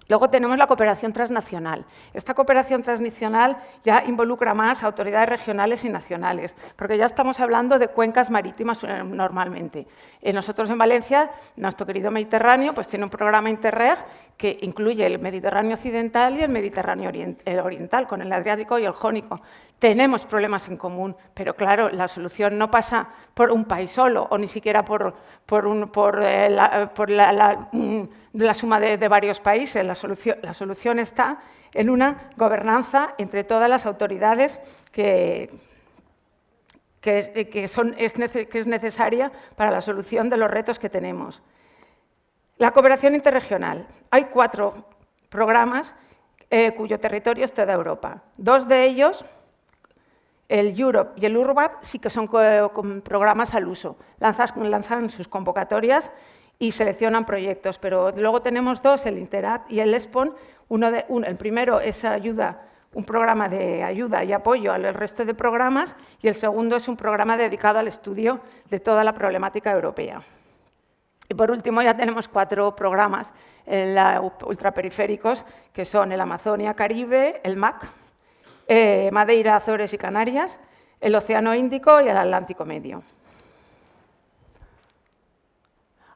Luego tenemos la cooperación transnacional. Esta cooperación transnacional ya involucra más a autoridades regionales y nacionales, porque ya estamos hablando de cuencas marítimas normalmente. Nosotros en Valencia, nuestro querido Mediterráneo, pues tiene un programa Interreg que incluye el Mediterráneo occidental y el Mediterráneo oriental, con el Adriático y el Jónico. Tenemos problemas en común, pero claro, la solución no pasa por un país solo o ni siquiera por la suma de varios países. La solución está en una gobernanza entre todas las autoridades que es necesaria para la solución de los retos que tenemos. La cooperación interregional. Hay 4 programas cuyo territorio es toda Europa. 2 de ellos, el Europe y el Urbat, sí que son con programas al uso. Lanzan sus convocatorias y seleccionan proyectos, pero luego tenemos 2, el Interat y el ESPON. El primero es un programa de ayuda y apoyo al resto de programas, y el segundo es un programa dedicado al estudio de toda la problemática europea. Y por último ya tenemos 4 programas ultraperiféricos, que son el Amazonia Caribe, el MAC, Madeira, Azores y Canarias, el Océano Índico y el Atlántico Medio.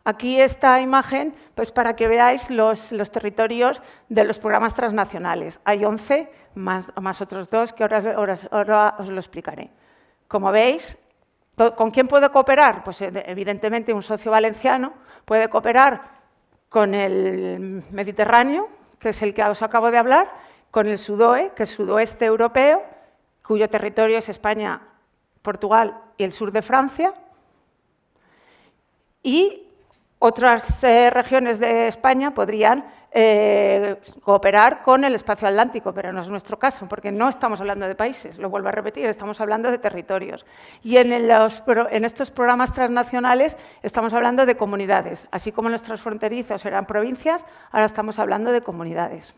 Aquí esta imagen, pues para que veáis los territorios de los programas transnacionales. Hay 11, más otros 2, que ahora os lo explicaré. Como veis, ¿Con quién puede cooperar? Pues evidentemente un socio valenciano puede cooperar con el Mediterráneo, que es el que os acabo de hablar, con el SUDOE, que es sudoeste europeo, cuyo territorio es España, Portugal y el sur de Francia, y otras regiones de España podrían cooperar con el espacio atlántico, pero no es nuestro caso, porque no estamos hablando de países, lo vuelvo a repetir, estamos hablando de territorios. Y en estos programas transnacionales estamos hablando de comunidades, así como los transfronterizos eran provincias, ahora estamos hablando de comunidades.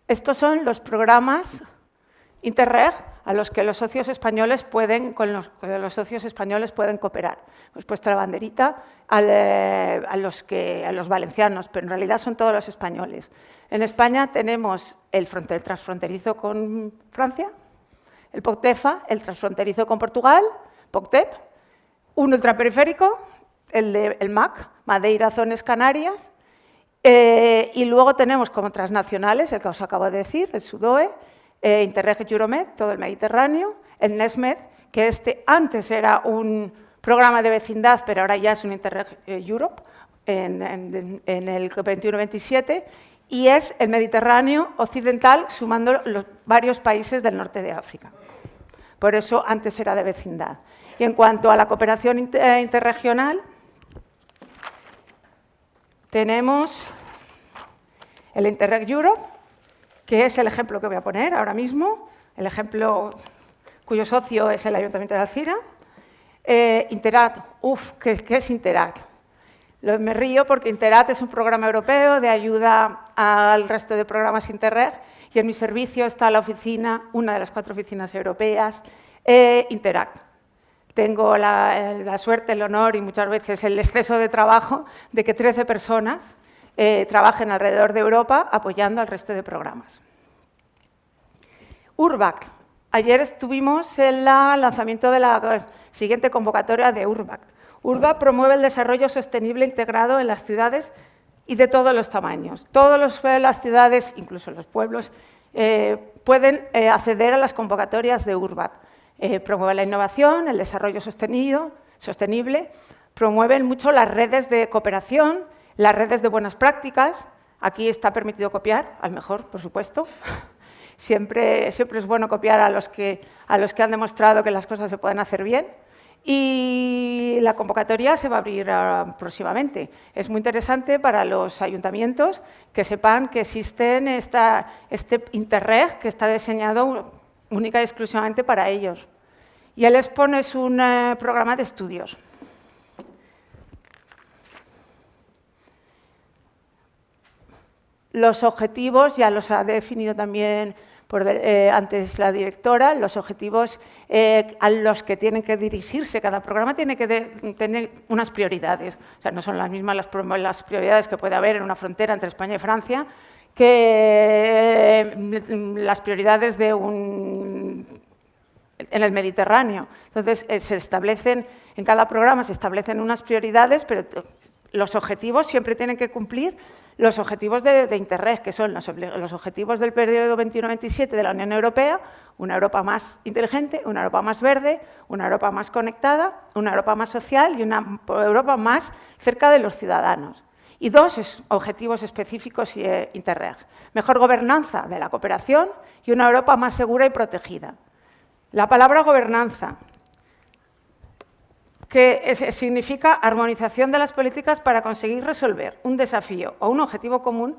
Estos son los programas Interreg a los que los socios españoles pueden, cooperar. Os he puesto la banderita a los valencianos, pero en realidad son todos los españoles. En España tenemos el transfronterizo con Francia, el POCTEFA, el transfronterizo con Portugal, POCTEP, un ultraperiférico, el MAC, Madeira, Azores, Canarias, y luego tenemos como transnacionales, el que os acabo de decir, el SUDOE, Interreg Euromed, todo el Mediterráneo, el NESMED, que antes era un programa de vecindad, pero ahora ya es un Interreg Europe, en el 21-27, y es el Mediterráneo occidental, sumando los varios países del norte de África. Por eso antes era de vecindad. Y en cuanto a la cooperación interregional, tenemos el Interreg Europe, que es el ejemplo que voy a poner ahora mismo, el ejemplo cuyo socio es el Ayuntamiento de Alcira. Interat, ¿qué es Interat? Me río porque Interat es un programa europeo de ayuda al resto de programas Interreg y en mi servicio está la oficina, una de las 4 oficinas europeas, Interat. Tengo la suerte, el honor y muchas veces el exceso de trabajo de que 13 personas trabajen alrededor de Europa apoyando al resto de programas. URBAC. Ayer estuvimos en el lanzamiento de la siguiente convocatoria de URBAC. URBAC promueve el desarrollo sostenible integrado en las ciudades y de todos los tamaños. Todas las ciudades, incluso los pueblos, pueden acceder a las convocatorias de URBAC. Promueve la innovación, el desarrollo sostenible, promueven mucho las redes de cooperación, las redes de buenas prácticas. Aquí está permitido copiar, al mejor, por supuesto. Siempre es bueno copiar a los que han demostrado que las cosas se pueden hacer bien. Y la convocatoria se va a abrir próximamente. Es muy interesante para los ayuntamientos que sepan que existe este Interreg que está diseñado única y exclusivamente para ellos. Y el ESPON es un programa de estudios. Los objetivos ya los ha definido también antes la directora. Los objetivos a los que tienen que dirigirse cada programa tiene que tener unas prioridades. O sea, no son las mismas las prioridades que puede haber en una frontera entre España y Francia que las prioridades en el Mediterráneo. Entonces, en cada programa se establecen unas prioridades, pero los objetivos siempre tienen que cumplir los objetivos de Interreg, que son los objetivos del periodo 21-27 de la Unión Europea, una Europa más inteligente, una Europa más verde, una Europa más conectada, una Europa más social y una Europa más cerca de los ciudadanos. Y 2 objetivos específicos Interreg. Mejor gobernanza de la cooperación y una Europa más segura y protegida. La palabra gobernanza, que significa armonización de las políticas para conseguir resolver un desafío o un objetivo común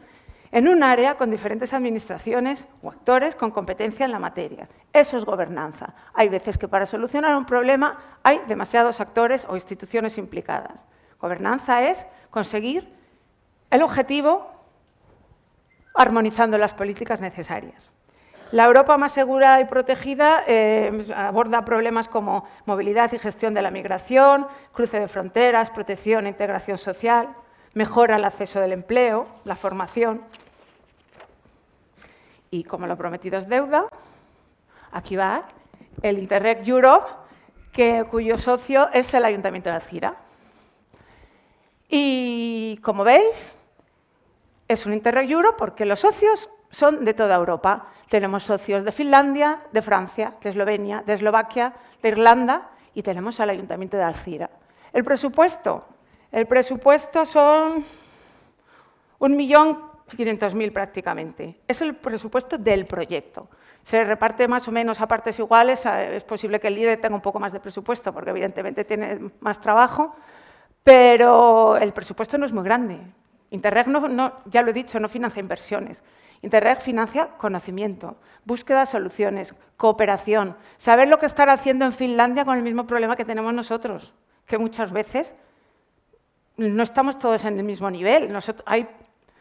en un área con diferentes administraciones o actores con competencia en la materia. Eso es gobernanza. Hay veces que para solucionar un problema hay demasiados actores o instituciones implicadas. Gobernanza es conseguir el objetivo armonizando las políticas necesarias. La Europa más segura y protegida aborda problemas como movilidad y gestión de la migración, cruce de fronteras, protección e integración social, mejora el acceso del empleo, la formación. Y como lo prometido es deuda, aquí va el Interreg Europe, cuyo socio es el Ayuntamiento de Alcira. Y como veis, es un Interreg Europe porque los socios son de toda Europa. Tenemos socios de Finlandia, de Francia, de Eslovenia, de Eslovaquia, de Irlanda y tenemos al Ayuntamiento de Alzira. El presupuesto son 1.500.000 prácticamente. Es el presupuesto del proyecto. Se reparte más o menos a partes iguales. Es posible que el líder tenga un poco más de presupuesto porque evidentemente tiene más trabajo, pero el presupuesto no es muy grande. Interreg, ya lo he dicho, no financia inversiones. Interreg financia conocimiento, búsqueda de soluciones, cooperación, saber lo que están haciendo en Finlandia con el mismo problema que tenemos nosotros, que muchas veces no estamos todos en el mismo nivel. Hay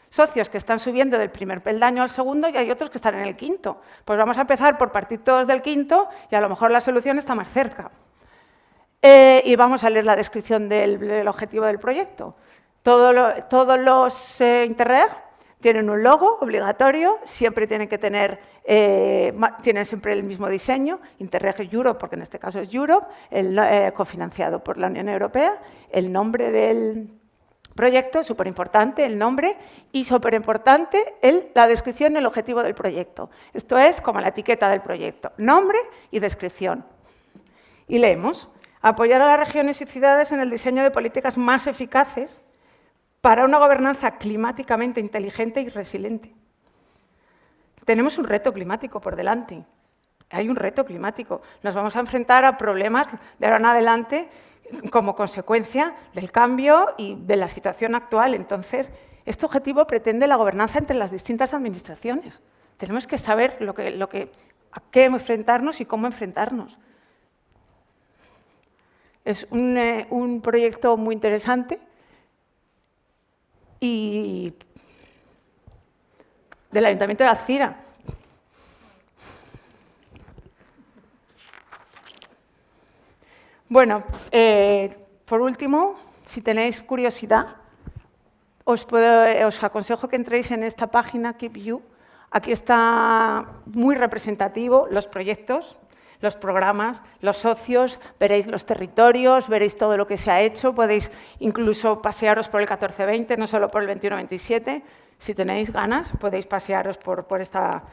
socios que están subiendo del primer peldaño al segundo y hay otros que están en el quinto. Pues vamos a empezar por partir todos del quinto y a lo mejor la solución está más cerca. Y vamos a leer la descripción del objetivo del proyecto. Todos los Interreg tienen un logo obligatorio, siempre tienen que tener, tienen siempre el mismo diseño, Interreg Europe, porque en este caso es Europe, cofinanciado por la Unión Europea, el nombre del proyecto, súper importante, el nombre, y súper importante la descripción y el objetivo del proyecto. Esto es como la etiqueta del proyecto, nombre y descripción. Y leemos, apoyar a las regiones y ciudades en el diseño de políticas más eficaces para una gobernanza climáticamente inteligente y resiliente. Tenemos un reto climático por delante. Hay un reto climático. Nos vamos a enfrentar a problemas de ahora en adelante como consecuencia del cambio y de la situación actual. Entonces, este objetivo pretende la gobernanza entre las distintas administraciones. Tenemos que saber a qué enfrentarnos y cómo enfrentarnos. Es un proyecto muy interesante y del Ayuntamiento de Alzira. Bueno, por último, si tenéis curiosidad, os aconsejo que entréis en esta página, Keep You. Aquí está muy representativo los proyectos, los programas, los socios, veréis los territorios, veréis todo lo que se ha hecho, podéis incluso pasearos por el 14-20, no solo por el 21-27. Si tenéis ganas, podéis pasearos por esta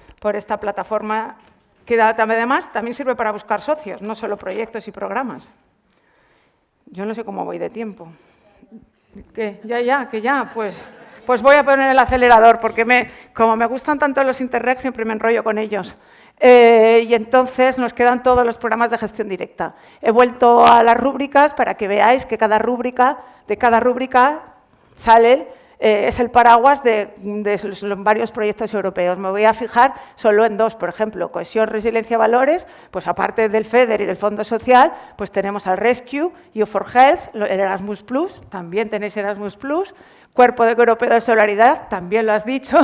plataforma que además también sirve para buscar socios, no solo proyectos y programas. Yo no sé cómo voy de tiempo. ¿Qué? Ya, pues voy a poner el acelerador, porque como me gustan tanto los Interreg, siempre me enrollo con ellos. Y entonces nos quedan todos los programas de gestión directa. He vuelto a las rúbricas para que veáis que de cada rúbrica sale, es el paraguas de los varios proyectos europeos. Me voy a fijar solo en dos, por ejemplo, cohesión, resiliencia, valores, pues aparte del FEDER y del Fondo Social, pues tenemos al Rescue, You for Health, el Erasmus+, también tenéis Erasmus+, Cuerpo Europeo de Solidaridad, también lo has dicho,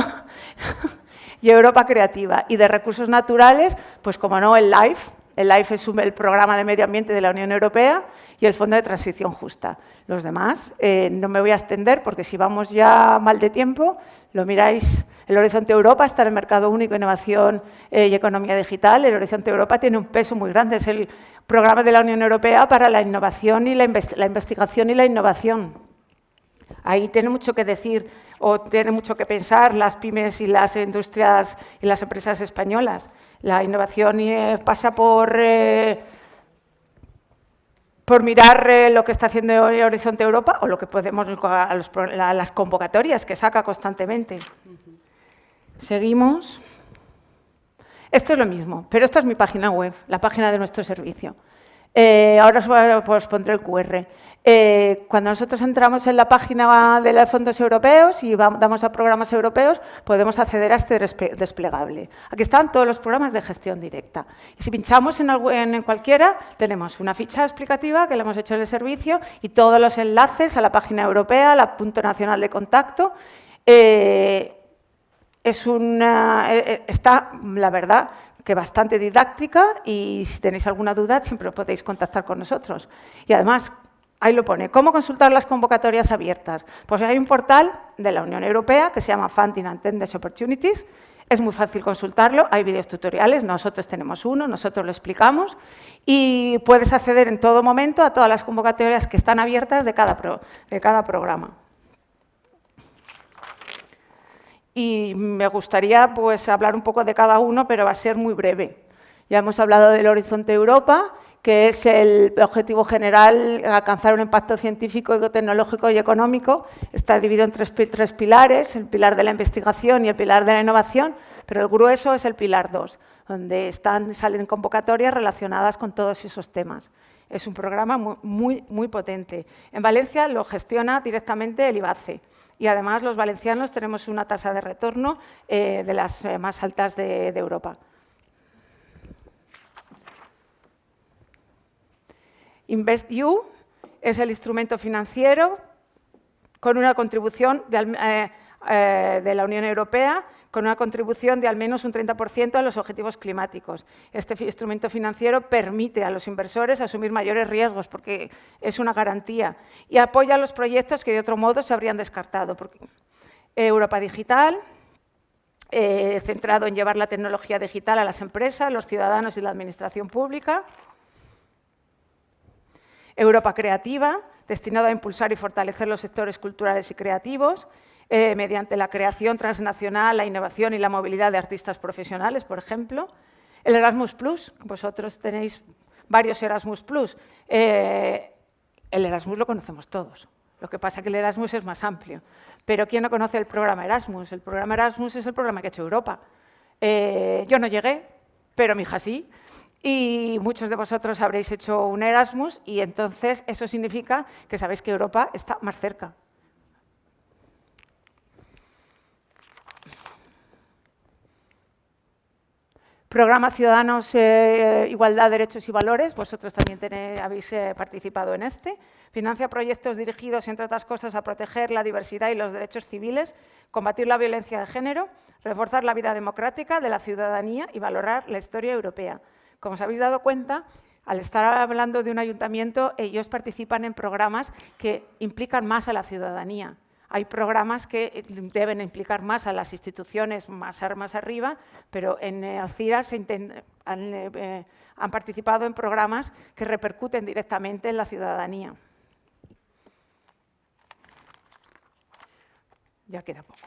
y Europa Creativa. Y de recursos naturales, pues como no, el LIFE. El LIFE es el programa de medio ambiente de la Unión Europea y el Fondo de Transición Justa. Los demás no me voy a extender porque si vamos ya mal de tiempo, lo miráis. El Horizonte Europa está en el Mercado Único, Innovación y Economía Digital. El Horizonte Europa tiene un peso muy grande. Es el programa de la Unión Europea para la innovación y la investigación y la innovación. Ahí tiene mucho que decir o tiene mucho que pensar las pymes y las industrias y las empresas españolas. La innovación pasa por mirar lo que está haciendo Horizonte Europa o lo que podemos a las convocatorias que saca constantemente. Seguimos. Esto es lo mismo, pero esta es mi página web, la página de nuestro servicio. Ahora os pondré el QR. Cuando nosotros entramos en la página de los fondos europeos y damos a programas europeos, podemos acceder a este desplegable. Aquí están todos los programas de gestión directa. Y si pinchamos en cualquiera, tenemos una ficha explicativa que le hemos hecho en el servicio y todos los enlaces a la página europea, al punto nacional de contacto. Está, la verdad, que bastante didáctica y si tenéis alguna duda siempre podéis contactar con nosotros. Y además, ahí lo pone, ¿cómo consultar las convocatorias abiertas? Pues hay un portal de la Unión Europea que se llama Funding and Tenders Opportunities. Es muy fácil consultarlo, hay vídeos tutoriales, nosotros tenemos uno, nosotros lo explicamos y puedes acceder en todo momento a todas las convocatorias que están abiertas de cada programa. Y me gustaría pues, hablar un poco de cada uno, pero va a ser muy breve. Ya hemos hablado del Horizonte Europa, que es el objetivo general, alcanzar un impacto científico, tecnológico y económico. Está dividido en tres pilares, el pilar de la investigación y el pilar de la innovación, pero el grueso es el pilar 2, donde salen convocatorias relacionadas con todos esos temas. Es un programa muy potente. En Valencia lo gestiona directamente el IBACE y además los valencianos tenemos una tasa de retorno de las más altas de Europa. InvestEU es el instrumento financiero con una contribución de la Unión Europea, con una contribución de al menos un 30% a los objetivos climáticos. Este instrumento financiero permite a los inversores asumir mayores riesgos porque es una garantía y apoya los proyectos que de otro modo se habrían descartado. Europa Digital, centrado en llevar la tecnología digital a las empresas, los ciudadanos y la administración pública. Europa Creativa, destinado a impulsar y fortalecer los sectores culturales y creativos, mediante la creación transnacional, la innovación y la movilidad de artistas profesionales, por ejemplo. El Erasmus+, vosotros tenéis varios Erasmus+. El Erasmus lo conocemos todos. Lo que pasa es que el Erasmus es más amplio. Pero ¿quién no conoce el programa Erasmus? El programa Erasmus es el programa que ha hecho Europa. Yo no llegué, pero mi hija sí. Y muchos de vosotros habréis hecho un Erasmus y entonces eso significa que sabéis que Europa está más cerca. Programa Ciudadanos, Igualdad, Derechos y Valores, vosotros también habéis participado en este. Financia proyectos dirigidos, entre otras cosas, a proteger la diversidad y los derechos civiles, combatir la violencia de género, reforzar la vida democrática de la ciudadanía y valorar la historia europea. Como os habéis dado cuenta, al estar hablando de un ayuntamiento, ellos participan en programas que implican más a la ciudadanía. Hay programas que deben implicar más a las instituciones más arriba, pero en Alcira han participado en programas que repercuten directamente en la ciudadanía. Ya queda poco.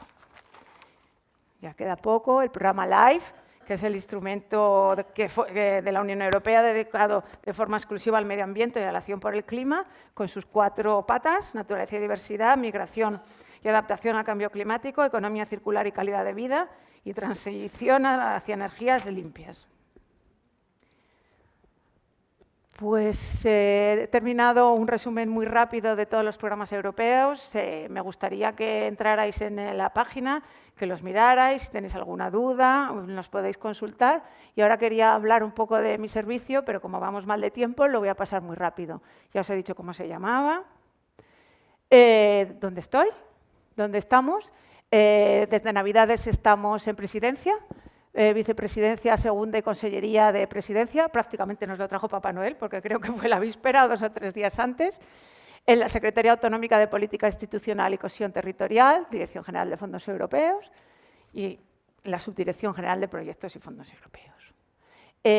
Ya queda poco. El programa LIFE, que es el instrumento de la Unión Europea dedicado de forma exclusiva al medio ambiente y a la acción por el clima, con sus 4 patas: naturaleza y diversidad, migración y adaptación al cambio climático, economía circular y calidad de vida, y transición hacia energías limpias. Pues he terminado un resumen muy rápido de todos los programas europeos. Me gustaría que entrarais en la página, que los mirarais. Si tenéis alguna duda, nos podéis consultar. Y ahora quería hablar un poco de mi servicio, pero como vamos mal de tiempo, lo voy a pasar muy rápido. Ya os he dicho cómo se llamaba. ¿Dónde estoy? ¿Dónde estamos? Desde Navidades estamos en presidencia. Vicepresidencia segunda y Consellería de Presidencia. Prácticamente nos lo trajo Papá Noel, porque creo que fue la víspera, 2 o 3 días antes. En la Secretaría Autonómica de Política Institucional y Cohesión Territorial, Dirección General de Fondos Europeos, y la Subdirección General de Proyectos y Fondos Europeos.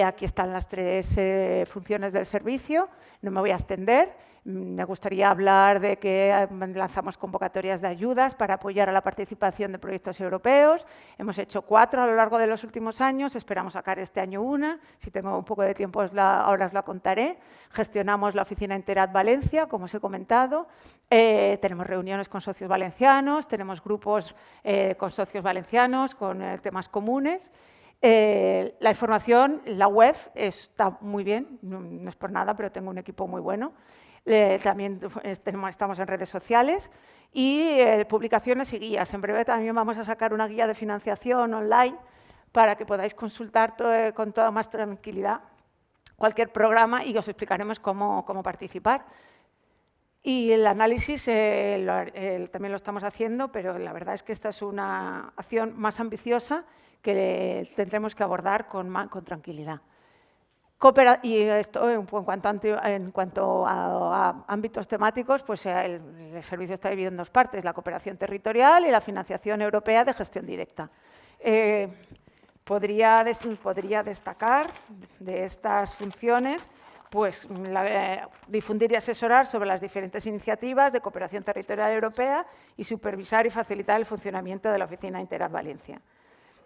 Aquí están las 3 funciones del servicio. No me voy a extender. Me gustaría hablar de que lanzamos convocatorias de ayudas para apoyar a la participación de proyectos europeos. Hemos hecho 4 a lo largo de los últimos años, esperamos sacar este año una. Si tengo un poco de tiempo, ahora os la contaré. Gestionamos la oficina Interat Valencia, como os he comentado. Tenemos reuniones con socios valencianos, tenemos grupos con socios valencianos, con temas comunes. La información, la web, está muy bien, no es por nada, pero tengo un equipo muy bueno. También estamos en redes sociales y publicaciones y guías. En breve también vamos a sacar una guía de financiación online para que podáis consultar con toda más tranquilidad cualquier programa y os explicaremos cómo participar. Y el análisis también lo estamos haciendo, pero la verdad es que esta es una acción más ambiciosa que tendremos que abordar con tranquilidad. Y esto, en cuanto a ámbitos temáticos, pues el servicio está dividido en 2 partes, la cooperación territorial y la financiación europea de gestión directa. Podría destacar de estas funciones pues difundir y asesorar sobre las diferentes iniciativas de cooperación territorial europea y supervisar y facilitar el funcionamiento de la Oficina Interad Valencia.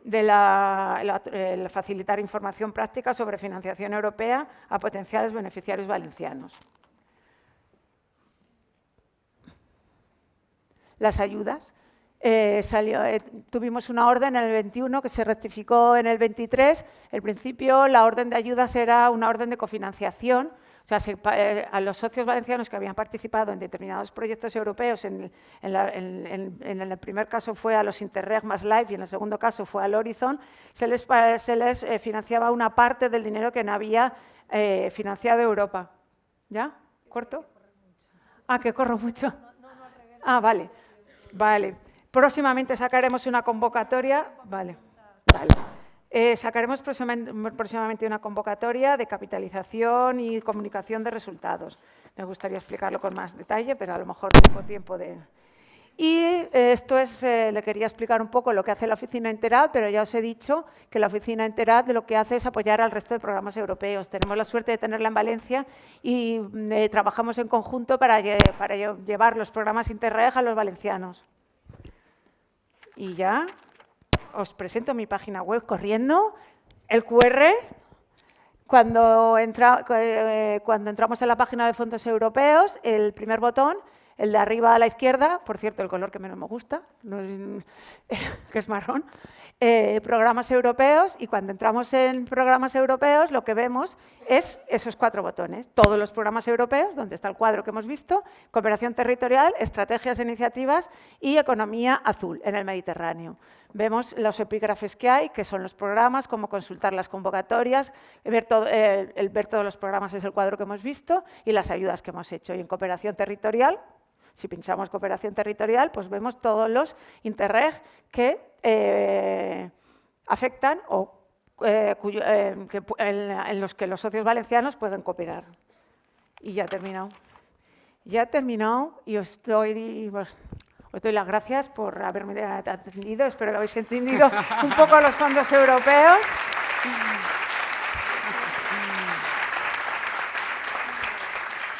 El facilitar información práctica sobre financiación europea a potenciales beneficiarios valencianos. Las ayudas. Tuvimos una orden en el 21 que se rectificó en el 23. En principio, la orden de ayudas era una orden de cofinanciación. O sea, a los socios valencianos que habían participado en determinados proyectos europeos, en el primer caso fue a los Interreg más Life y en el segundo caso fue al Horizon, se les financiaba una parte del dinero que no había financiado Europa. ¿Ya? ¿Corto? Ah, que corro mucho. Ah, vale. Vale. Próximamente sacaremos una convocatoria. Vale. Sacaremos próximamente una convocatoria de capitalización y comunicación de resultados. Me gustaría explicarlo con más detalle, pero a lo mejor no tengo tiempo de... Y esto le quería explicar un poco lo que hace la Oficina Interad, pero ya os he dicho que la Oficina Interad lo que hace es apoyar al resto de programas europeos. Tenemos la suerte de tenerla en Valencia y trabajamos en conjunto para llevar los programas Interreg a los valencianos. Y ya os presento mi página web corriendo. El QR, cuando entramos en la página de fondos europeos, el primer botón, el de arriba a la izquierda, por cierto, el color que menos me gusta, que es marrón, programas europeos, y cuando entramos en programas europeos lo que vemos es esos 4 botones, todos los programas europeos, donde está el cuadro que hemos visto, cooperación territorial, estrategias e iniciativas y economía azul en el Mediterráneo. Vemos los epígrafes que hay, que son los programas, cómo consultar las convocatorias, ver todos los programas es el cuadro que hemos visto y las ayudas que hemos hecho. Y en cooperación territorial, si pinchamos cooperación territorial, pues vemos todos los Interreg que afectan o en los que los socios valencianos pueden cooperar. Y ya he terminado. Ya he terminado y os doy las gracias por haberme atendido. Espero que habéis entendido un poco los fondos europeos.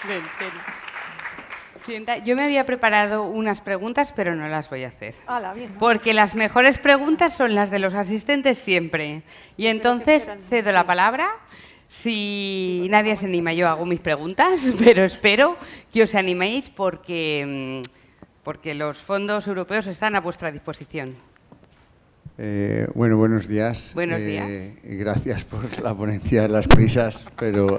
Bien, Presidenta, yo me había preparado unas preguntas, pero no las voy a hacer. Bien, ¿no? Porque las mejores preguntas son las de los asistentes siempre. Y entonces cedo la palabra. Si nadie se anima, yo hago mis preguntas, pero espero que os animéis porque los fondos europeos están a vuestra disposición. Bueno, buenos días. Buenos días. Gracias por la ponencia, las prisas, pero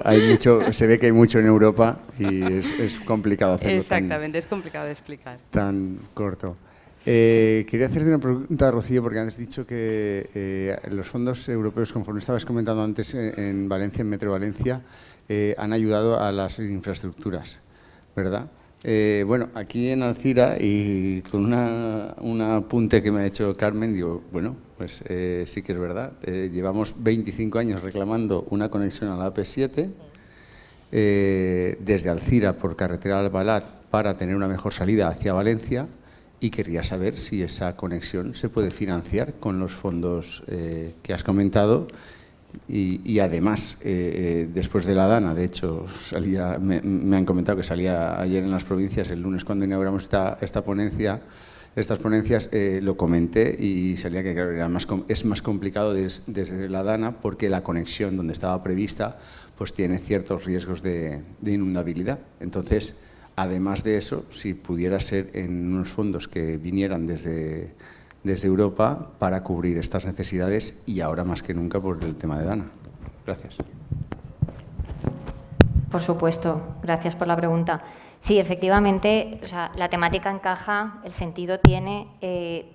se ve que hay mucho en Europa y es complicado hacerlo. Exactamente, es complicado de explicar. Tan corto. Quería hacerte una pregunta, Rocío, porque has dicho que los fondos europeos, conforme estabas comentando antes en Valencia, en Metro Valencia, han ayudado a las infraestructuras, ¿verdad? Bueno, aquí en Alcira, y con un apunte que me ha hecho Carmen, digo, bueno, pues sí que es verdad. Llevamos 25 años reclamando una conexión a la AP7 desde Alcira por carretera al Albalat para tener una mejor salida hacia Valencia, y quería saber si esa conexión se puede financiar con los fondos que has comentado. Y además, después de la DANA, de hecho, me han comentado que salía ayer en las provincias, el lunes cuando inauguramos estas ponencias, lo comenté y salía que claro, es más complicado desde la DANA porque la conexión donde estaba prevista pues tiene ciertos riesgos de inundabilidad. Entonces, además de eso, si pudiera ser en unos fondos que vinieran desde Europa para cubrir estas necesidades y ahora más que nunca por el tema de DANA. Gracias. Por supuesto, gracias por la pregunta. Sí, efectivamente, o sea, la temática encaja, el sentido tiene.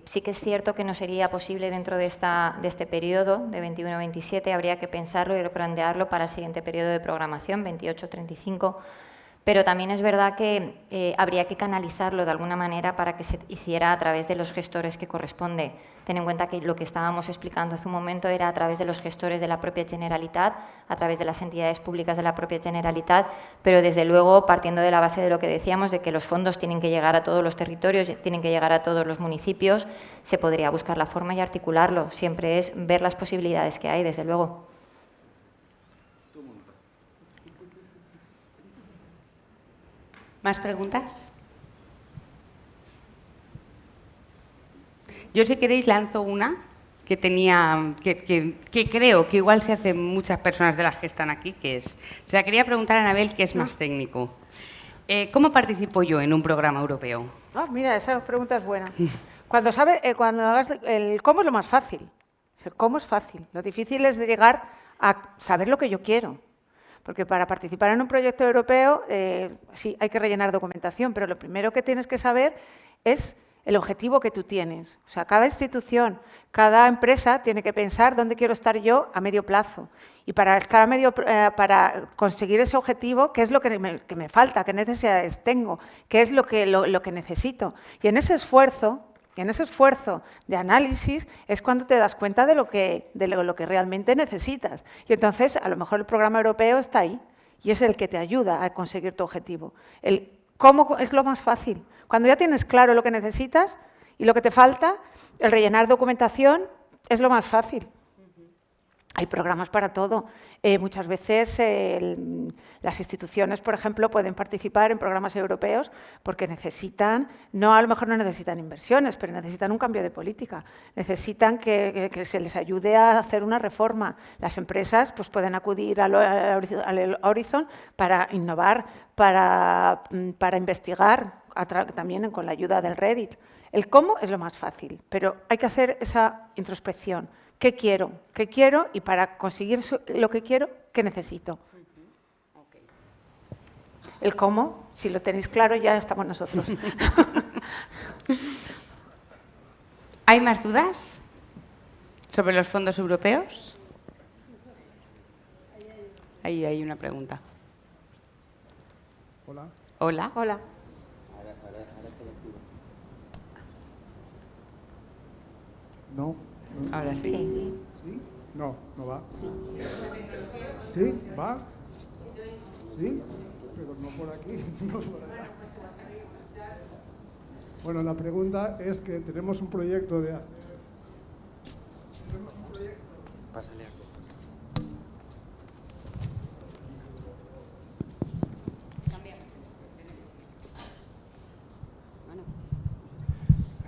Sí que es cierto que no sería posible dentro de este periodo de 21-27, habría que pensarlo y replantearlo para el siguiente periodo de programación, 28-35. Pero también es verdad que habría que canalizarlo de alguna manera para que se hiciera a través de los gestores que corresponde. Ten en cuenta que lo que estábamos explicando hace un momento era a través de los gestores de la propia Generalitat, a través de las entidades públicas de la propia Generalitat, pero desde luego partiendo de la base de lo que decíamos, de que los fondos tienen que llegar a todos los territorios, tienen que llegar a todos los municipios, se podría buscar la forma y articularlo. Siempre es ver las posibilidades que hay, desde luego. ¿Más preguntas? Yo, si queréis, lanzo una que tenía, que creo que igual se hacen muchas personas de las que están aquí, que es, se la quería preguntar a Anabel, que es más técnico. ¿Cómo participo yo en un programa europeo? Mira, esa pregunta es buena. Cuando hagas el cómo es lo más fácil. El cómo es fácil. Lo difícil es de llegar a saber lo que yo quiero. Porque para participar en un proyecto europeo, sí, hay que rellenar documentación, pero lo primero que tienes que saber es el objetivo que tú tienes. O sea, cada institución, cada empresa tiene que pensar dónde quiero estar yo a medio plazo. Y para para conseguir ese objetivo, ¿qué es lo que me falta? ¿Qué necesidades tengo? ¿Qué es lo que necesito? Y en ese esfuerzo de análisis es cuando te das cuenta de lo que realmente necesitas. Y entonces, a lo mejor el programa europeo está ahí y es el que te ayuda a conseguir tu objetivo. El cómo es lo más fácil. Cuando ya tienes claro lo que necesitas y lo que te falta, el rellenar documentación es lo más fácil. Hay programas para todo. Muchas veces las instituciones, por ejemplo, pueden participar en programas europeos porque necesitan, a lo mejor no necesitan inversiones, pero necesitan un cambio de política. Necesitan que se les ayude a hacer una reforma. Las empresas pues, pueden acudir al Horizon para innovar, para investigar, también con la ayuda del Reddit. El cómo es lo más fácil, pero hay que hacer esa introspección. ¿Qué quiero? ¿Qué quiero? Y para conseguir lo que quiero, ¿qué necesito? El cómo, si lo tenéis claro, ya estamos nosotros. ¿Hay más dudas sobre los fondos europeos? Ahí hay una pregunta. Hola. Hola. Hola. No. Ahora sí. ¿Sí? No, no va. ¿Sí? ¿Va? ¿Sí? Pero no por aquí, no por allá. Bueno, la pregunta es que tenemos un proyecto de hacer... Pásale aquí.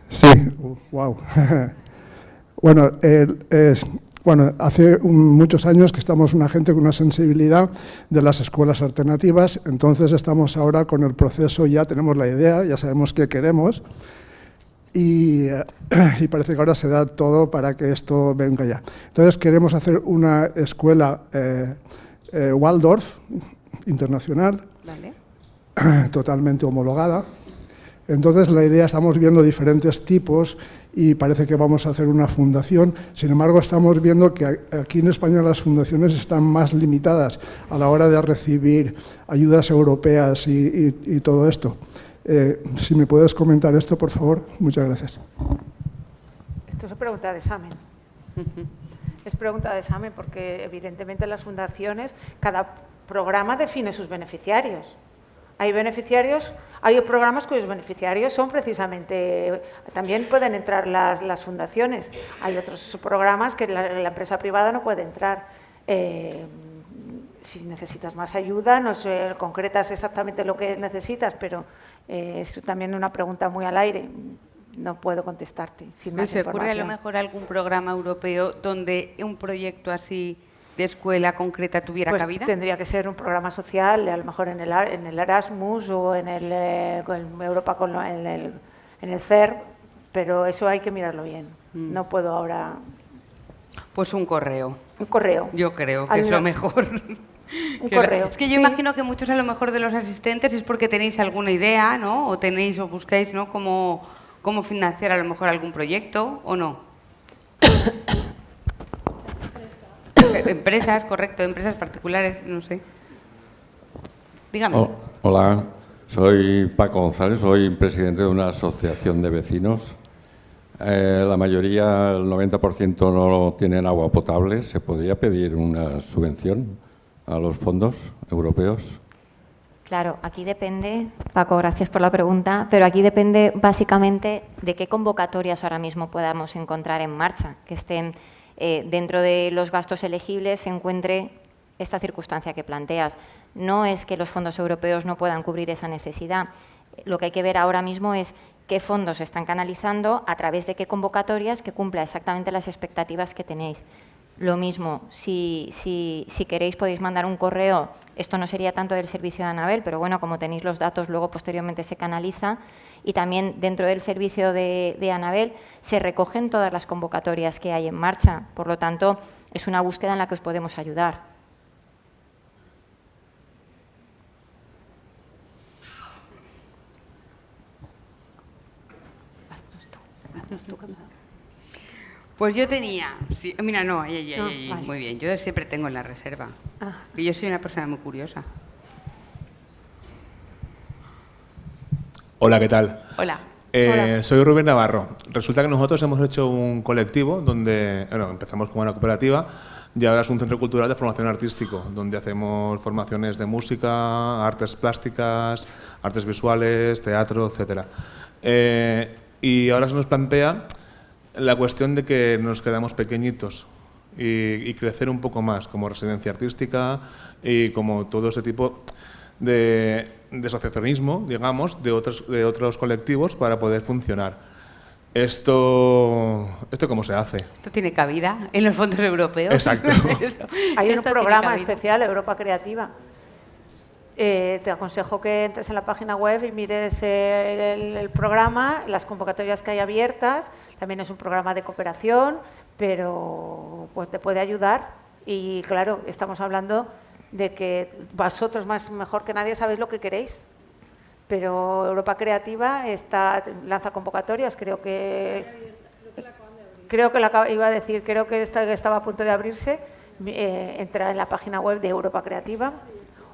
Sí, wow. Bueno, hace muchos años que estamos una gente con una sensibilidad de las escuelas alternativas, entonces estamos ahora con el proceso, ya tenemos la idea, ya sabemos qué queremos y parece que ahora se da todo para que esto venga ya. Entonces queremos hacer una escuela Waldorf internacional, Vale. totalmente homologada. Entonces la idea, estamos viendo diferentes tipos y parece que vamos a hacer una fundación. Sin embargo, estamos viendo que aquí en España las fundaciones están más limitadas a la hora de recibir ayudas europeas y todo esto. Si me puedes comentar esto, por favor. Muchas gracias. Esto es pregunta de examen. Es pregunta de examen porque, evidentemente, las fundaciones, cada programa define sus beneficiarios. Hay beneficiarios, hay programas cuyos beneficiarios son precisamente, también pueden entrar las fundaciones. Hay otros programas que la empresa privada no puede entrar. Si necesitas más ayuda, no sé, concretas exactamente lo que necesitas, pero es también una pregunta muy al aire. No puedo contestarte sin más ¿Se ocurre a lo información. mejor algún programa europeo donde un proyecto así de escuela concreta tuviera Pues cabida? tendría que ser un programa social, a lo mejor en el Erasmus o en Europa en el CER, pero eso hay que mirarlo bien. No puedo ahora. Pues un correo. Un correo. Yo creo que Al es lo menos- mejor. Un correo. Es que yo Sí. imagino que muchos a lo mejor de los asistentes es porque tenéis alguna idea, ¿no? O buscáis, ¿no? Cómo financiar a lo mejor algún proyecto o no. Empresas, correcto, empresas particulares, no sé. Dígame. Hola, soy Paco González, soy presidente de una asociación de vecinos. La mayoría, el 90% no tienen agua potable. ¿Se podría pedir una subvención a los fondos europeos? Claro, aquí depende, Paco, gracias por la pregunta, pero aquí depende básicamente de qué convocatorias ahora mismo podamos encontrar en marcha, que estén dentro de los gastos elegibles, se encuentre esta circunstancia que planteas. No es que los fondos europeos no puedan cubrir esa necesidad. Lo que hay que ver ahora mismo es qué fondos se están canalizando, a través de qué convocatorias, que cumpla exactamente las expectativas que tenéis. Lo mismo, si queréis podéis mandar un correo, esto no sería tanto del servicio de Anabel, pero bueno, como tenéis los datos, luego posteriormente se canaliza, y también dentro del servicio de Anabel se recogen todas las convocatorias que hay en marcha. Por lo tanto, es una búsqueda en la que os podemos ayudar. Pues yo tenía... Sí, mira, no, vale. Muy bien, yo siempre tengo en la reserva. Y yo soy una persona muy curiosa. Hola, ¿qué tal? Hola. Soy Rubén Navarro. Resulta que nosotros hemos hecho un colectivo donde, empezamos como una cooperativa y ahora es un centro cultural de formación artístico, donde hacemos formaciones de música, artes plásticas, artes visuales, teatro, etcétera. Y ahora se nos plantea la cuestión de que nos quedamos pequeñitos y crecer un poco más como residencia artística y como todo ese tipo de asociacionismo, digamos, de otros colectivos para poder funcionar. ¿Esto cómo se hace? Esto tiene cabida en los fondos europeos. Exacto. Hay un programa especial, Europa Creativa. Te aconsejo que entres en la página web y mires el programa, las convocatorias que hay abiertas. También es un programa de cooperación, pero pues te puede ayudar. Y claro, estamos hablando de que vosotros mejor que nadie sabéis lo que queréis. Pero Europa Creativa lanza convocatorias, creo que estaba a punto de abrirse. Entra en la página web de Europa Creativa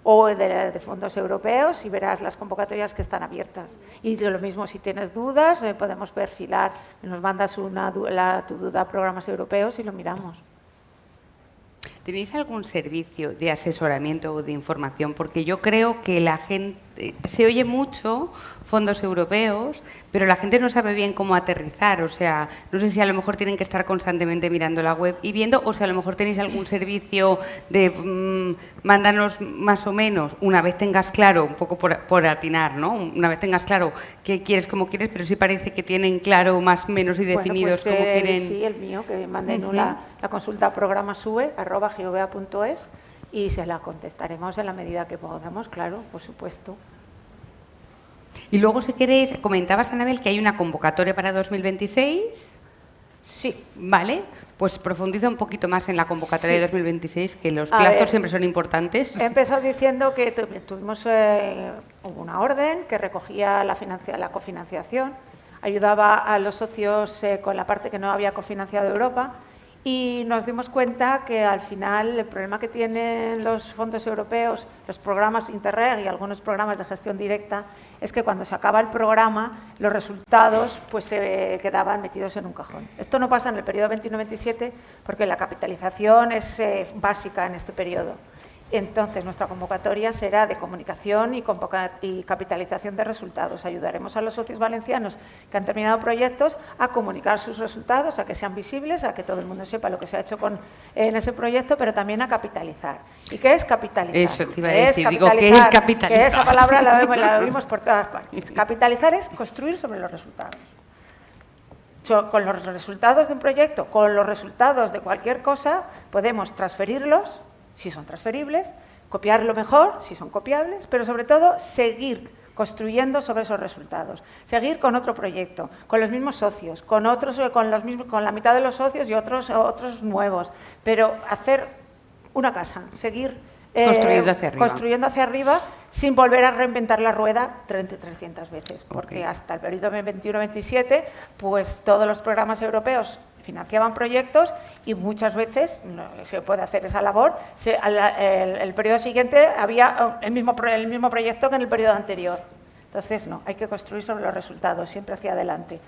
o de fondos europeos y verás las convocatorias que están abiertas. Y lo mismo, si tienes dudas, podemos perfilar, nos mandas tu duda a programas europeos y lo miramos. ¿Tenéis algún servicio de asesoramiento o de información? Porque yo creo que la gente, se oye mucho fondos europeos, pero la gente no sabe bien cómo aterrizar. O sea, no sé si a lo mejor tienen que estar constantemente mirando la web y viendo, o si a lo mejor tenéis algún servicio de mándanos más o menos, una vez tengas claro, un poco por atinar, ¿no? Una vez tengas claro qué quieres, cómo quieres, pero sí parece que tienen claro más o menos y definidos cómo quieren. Sí, el mío, que manden la consulta a programasue@geovea.es y se la contestaremos en la medida que podamos, claro, por supuesto. Y luego, si queréis, comentabas, Anabel, que hay una convocatoria para 2026. Sí. Vale, pues profundiza un poquito más en la convocatoria de 2026, que los plazos siempre son importantes. He empezado diciendo que hubo una orden que recogía la cofinanciación, ayudaba a los socios con la parte que no había cofinanciado Europa. Y nos dimos cuenta que al final el problema que tienen los fondos europeos, los programas Interreg y algunos programas de gestión directa, es que cuando se acaba el programa, los resultados pues se quedaban metidos en un cajón. Esto no pasa en el periodo 21-27 porque la capitalización es básica en este periodo. Entonces, nuestra convocatoria será de comunicación y capitalización de resultados. Ayudaremos a los socios valencianos que han terminado proyectos a comunicar sus resultados, a que sean visibles, a que todo el mundo sepa lo que se ha hecho en ese proyecto, pero también a capitalizar. ¿Y qué es capitalizar? Eso te iba a decir, ¿qué es capitalizar? Que esa palabra la oímos por todas partes. Capitalizar es construir sobre los resultados. Con los resultados de un proyecto, con los resultados de cualquier cosa, podemos transferirlos, si son transferibles, copiarlo mejor, si son copiables, pero sobre todo seguir construyendo sobre esos resultados, seguir con otro proyecto, con los mismos socios, con la mitad de los socios y otros nuevos, pero hacer una casa, seguir construyendo hacia arriba sin volver a reinventar la rueda 300 veces, porque hasta el periodo 21-27, pues todos los programas europeos financiaban proyectos y muchas veces se puede hacer esa labor. El periodo siguiente había el mismo proyecto que en el periodo anterior. Entonces, no, hay que construir sobre los resultados, siempre hacia adelante.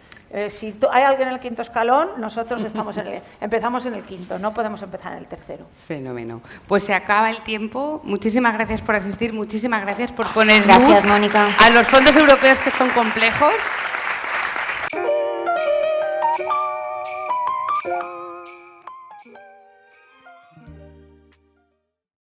Si hay alguien en el quinto escalón, nosotros empezamos en el quinto, no podemos empezar en el tercero. Fenómeno. Pues se acaba el tiempo. Muchísimas gracias por asistir, muchísimas gracias por poner luz, Mónica, a los fondos europeos que son complejos.